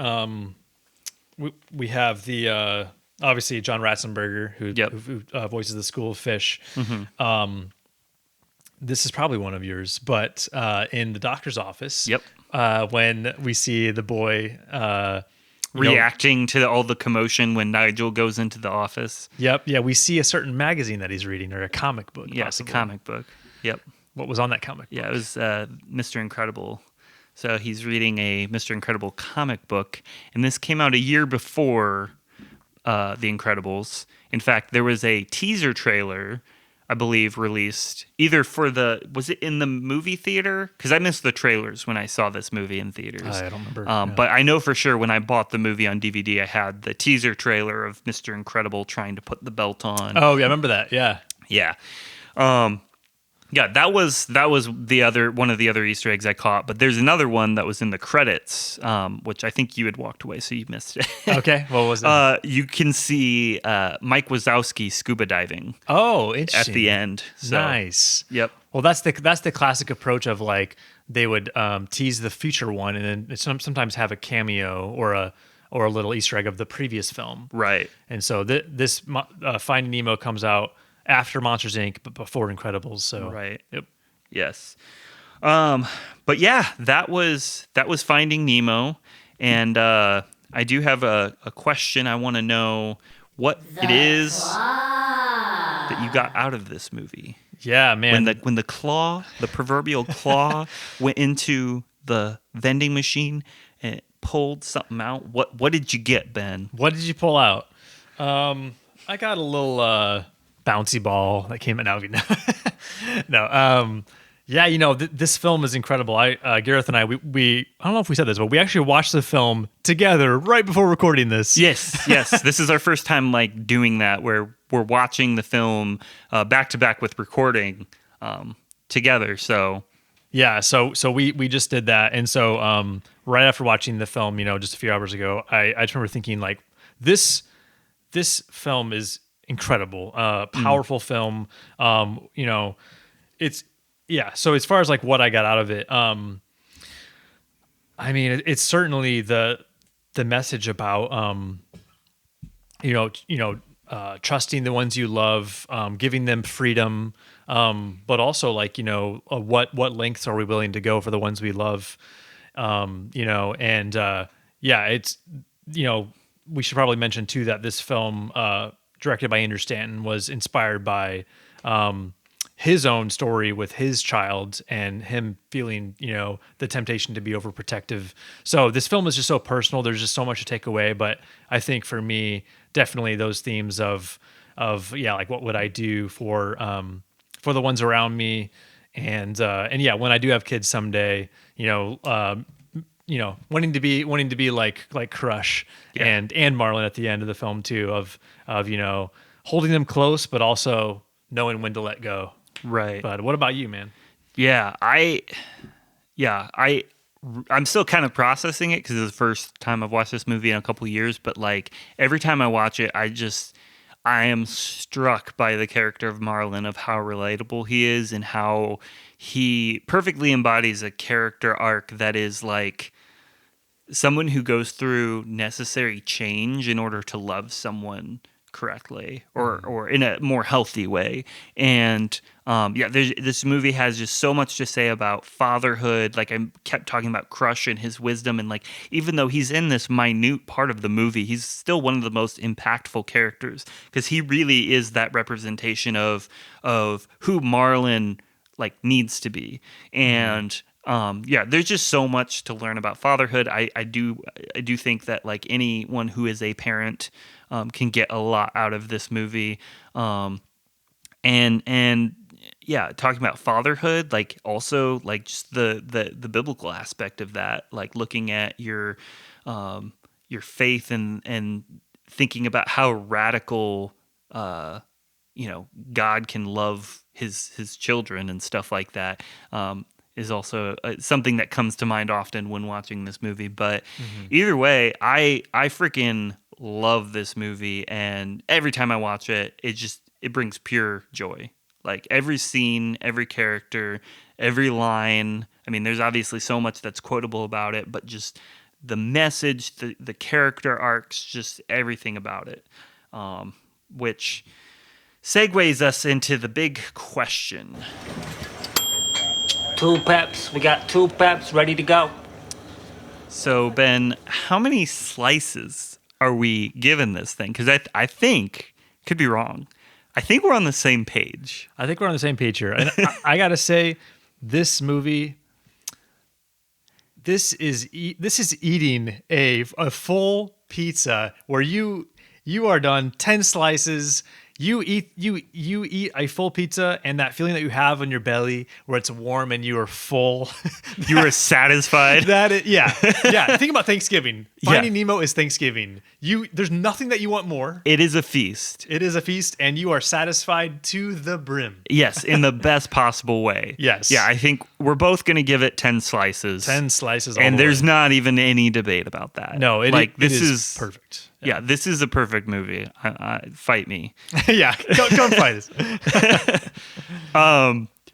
we have the obviously John Ratzenberger, who voices the School of Fish. This is probably one of yours, but in the doctor's office, when we see the boy
reacting to all the commotion when Nigel goes into the office.
Yep. Yeah, we see a certain magazine that he's reading, or a comic book.
Yeah, it's a
possibly.
comic book. Yep.
What was on that comic book?
Yeah, it was Mr. Incredible. So he's reading a Mr. Incredible comic book, and this came out a year before The Incredibles. In fact, there was a teaser trailer, I believe, released either for was it in the movie theater? Because I missed the trailers when I saw this movie in theaters.
I don't remember.
But I know for sure when I bought the movie on DVD, I had the teaser trailer of Mr. Incredible trying to put the belt on.
Oh, yeah, I remember that. Yeah.
Yeah. Yeah, that was the other one of the other Easter eggs I caught. But there's another one that was in the credits, which I think you had walked away, so you missed it.
Okay, what was it?
You can see Mike Wazowski scuba diving.
Oh, interesting.
At the end. So,
Nice.
Yep.
Well, that's the classic approach of like they would tease the future one and then sometimes have a cameo or a little Easter egg of the previous film.
Right.
And so this Finding Nemo comes out after Monsters Inc. but before Incredibles. So
right.
Yep.
Yes. But yeah, that was Finding Nemo, and I do have a question. I want to know what it is that you got out of this movie.
Yeah, man.
When the proverbial claw went into the vending machine and it pulled something out, what did you get, Ben?
What did you pull out? I got a little bouncy ball that came out. No. Yeah, this film is incredible. Gareth and I don't know if we said this, but we actually watched the film together right before recording this.
Yes. This is our first time like doing that, where we're watching the film back to back with recording together. So
yeah, so we just did that, and so right after watching the film, just a few hours ago, I just remember thinking like this film is incredible, powerful film. It's so as far as like what I got out of it, I mean, it's certainly the message about trusting the ones you love, giving them freedom, but also like what lengths are we willing to go for the ones we love, it's we should probably mention too that this film, directed by Andrew Stanton, was inspired by his own story with his child and him feeling, the temptation to be overprotective. So this film is just so personal. There's just so much to take away. But I think for me, definitely those themes of like what would I do for the ones around me, and when I do have kids someday, wanting to be like Crush and Marlon at the end of the film too, of holding them close, but also knowing when to let go.
Right.
But what about you, man?
Yeah, I'm still kind of processing it because it's the first time I've watched this movie in a couple of years. But like every time I watch it, I am struck by the character of Marlon, of how relatable he is and how he perfectly embodies a character arc that is like someone who goes through necessary change in order to love someone correctly or in a more healthy way. And this movie has just so much to say about fatherhood. Like I kept talking about Crush and his wisdom, and like even though he's in this minute part of the movie, he's still one of the most impactful characters because he really is that representation of who Marlon like needs to be. And there's just so much to learn about fatherhood. I do think that like anyone who is a parent can get a lot out of this movie. Talking about fatherhood, like also like just the biblical aspect of that, like looking at your faith and thinking about how radical God can love his children and stuff like that. Is also something that comes to mind often when watching this movie. But either way, I freaking love this movie, and every time I watch it, it brings pure joy. Like every scene, every character, every line. I mean, there's obviously so much that's quotable about it, but just the message, the character arcs, just everything about it, which segues us into the big question.
2 peps. We got 2 peps ready to go.
So, Ben, how many slices are we giving this thing? Because I think, could be wrong, I think we're on the same page.
I think we're on the same page here. And I got to say, this movie, this is eating a full pizza where you are done 10 slices. You eat a full pizza, and that feeling that you have in your belly where it's warm and you are full.
You are satisfied.
Yeah. Think about Thanksgiving. Finding Nemo is Thanksgiving. There's nothing that you want more.
It is a feast.
It is a feast, and you are satisfied to the brim.
Yes, in the best possible way.
Yes.
Yeah, I think we're both going to give it 10 slices.
10 slices.
And there's not even any debate about that.
No,
this
is perfect.
Yeah, this is a perfect movie. Fight me.
Yeah, come fight us.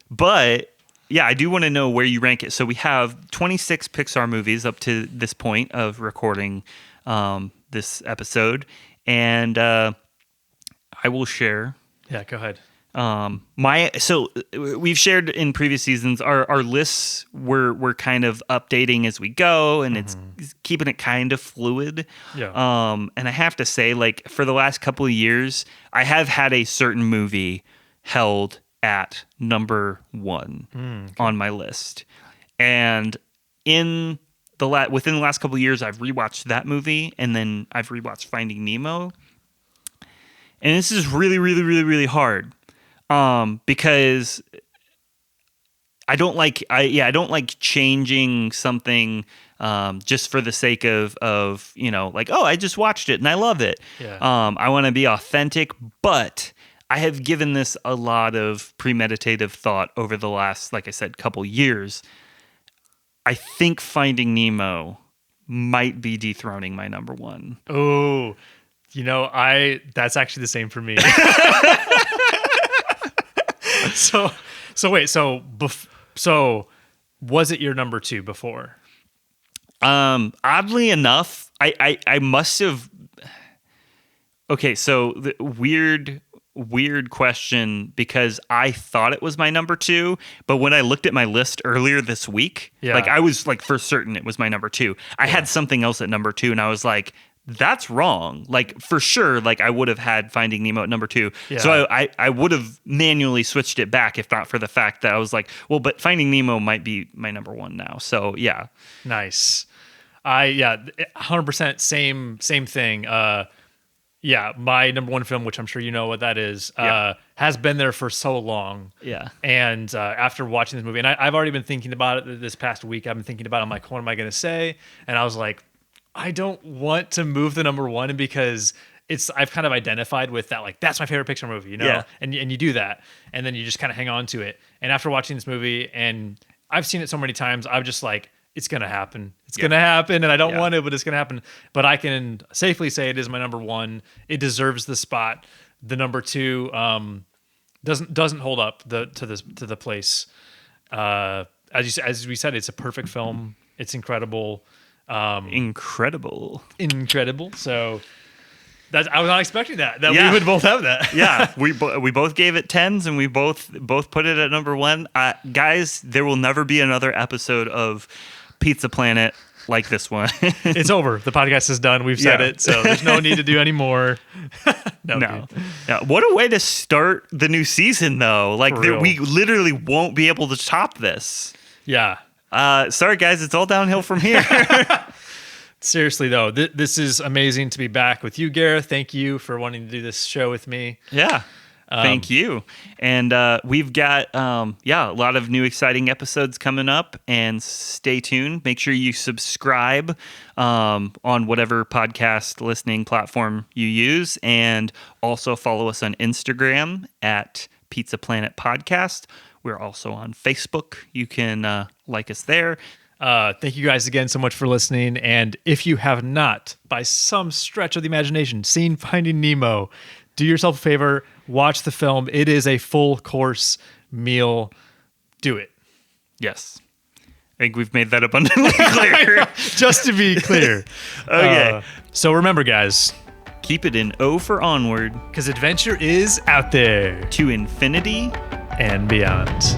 But yeah, I do want to know where you rank it. So we have 26 Pixar movies up to this point of recording this episode, and I will share.
Yeah, go ahead.
So we've shared in previous seasons our lists we're kind of updating as we go, and it's keeping it kind of fluid.
Yeah.
And I have to say, like, for the last couple of years, I have had a certain movie held at number 1 on my list, and within the last couple of years, I've rewatched that movie, and then I've rewatched Finding Nemo, and this is really, really, really, really hard. Because I don't like changing something just for the sake of like, oh, I just watched it and I love it.
Yeah.
I want to be authentic, but I have given this a lot of premeditative thought over the last, like I said, couple years. I think Finding Nemo might be dethroning my number 1.
Oh, that's actually the same for me. So was it your number 2 before?
Oddly enough, I must have. Okay, so the weird question, because I thought it was my number 2, but when I looked at my list earlier this week, like I was like for certain it was my number 2. I had something else at number 2, and I was like, that's wrong. Like, for sure, like, I would have had Finding Nemo at number 2.
Yeah.
So I would have manually switched it back if not for the fact that I was like, well, but Finding Nemo might be my number 1 now. So, yeah.
Nice. 100% same thing. My number 1 film, which I'm sure you know what that is, has been there for so long.
Yeah.
And after watching this movie, and I've already been thinking about it this past week. I've been thinking about it. I'm like, what am I going to say? And I was like, I don't want to move the number 1 because I've kind of identified with that, like, that's my favorite Pixar movie,
Yeah.
and you do that, and then you just kind of hang on to it. And after watching this movie, and I've seen it so many times, I'm just like, it's gonna happen. It's gonna happen, and I don't want it, but it's gonna happen. But I can safely say it is my number 1. It deserves the spot. The number 2 doesn't hold up to the place. As we said, it's a perfect film. It's incredible.
Incredible.
So I was not expecting that we would both have that.
Yeah, we both gave it 10s, and we both put it at number 1. Guys, there will never be another episode of Pizza Planet like this one.
It's over. The podcast is done. We've said it, so there's no need to do any more.
No. Yeah, what a way to start the new season, though. Like, we literally won't be able to top this.
Yeah.
Sorry, guys. It's all downhill from here.
Seriously, though, this is amazing to be back with you, Gareth. Thank you for wanting to do this show with me.
Yeah. Thank you. And we've got, a lot of new exciting episodes coming up, and stay tuned. Make sure you subscribe on whatever podcast listening platform you use, and also follow us on Instagram at Pizza Planet Podcast. We're also on Facebook. You can like us there.
Thank you guys again so much for listening. And if you have not, by some stretch of the imagination, seen Finding Nemo, do yourself a favor, watch the film. It is a full course meal. Do it.
Yes. I think we've made that abundantly clear.
Just to be clear.
Okay.
So remember, guys,
keep it in O for onward.
Because adventure is out there.
To infinity
and beyond.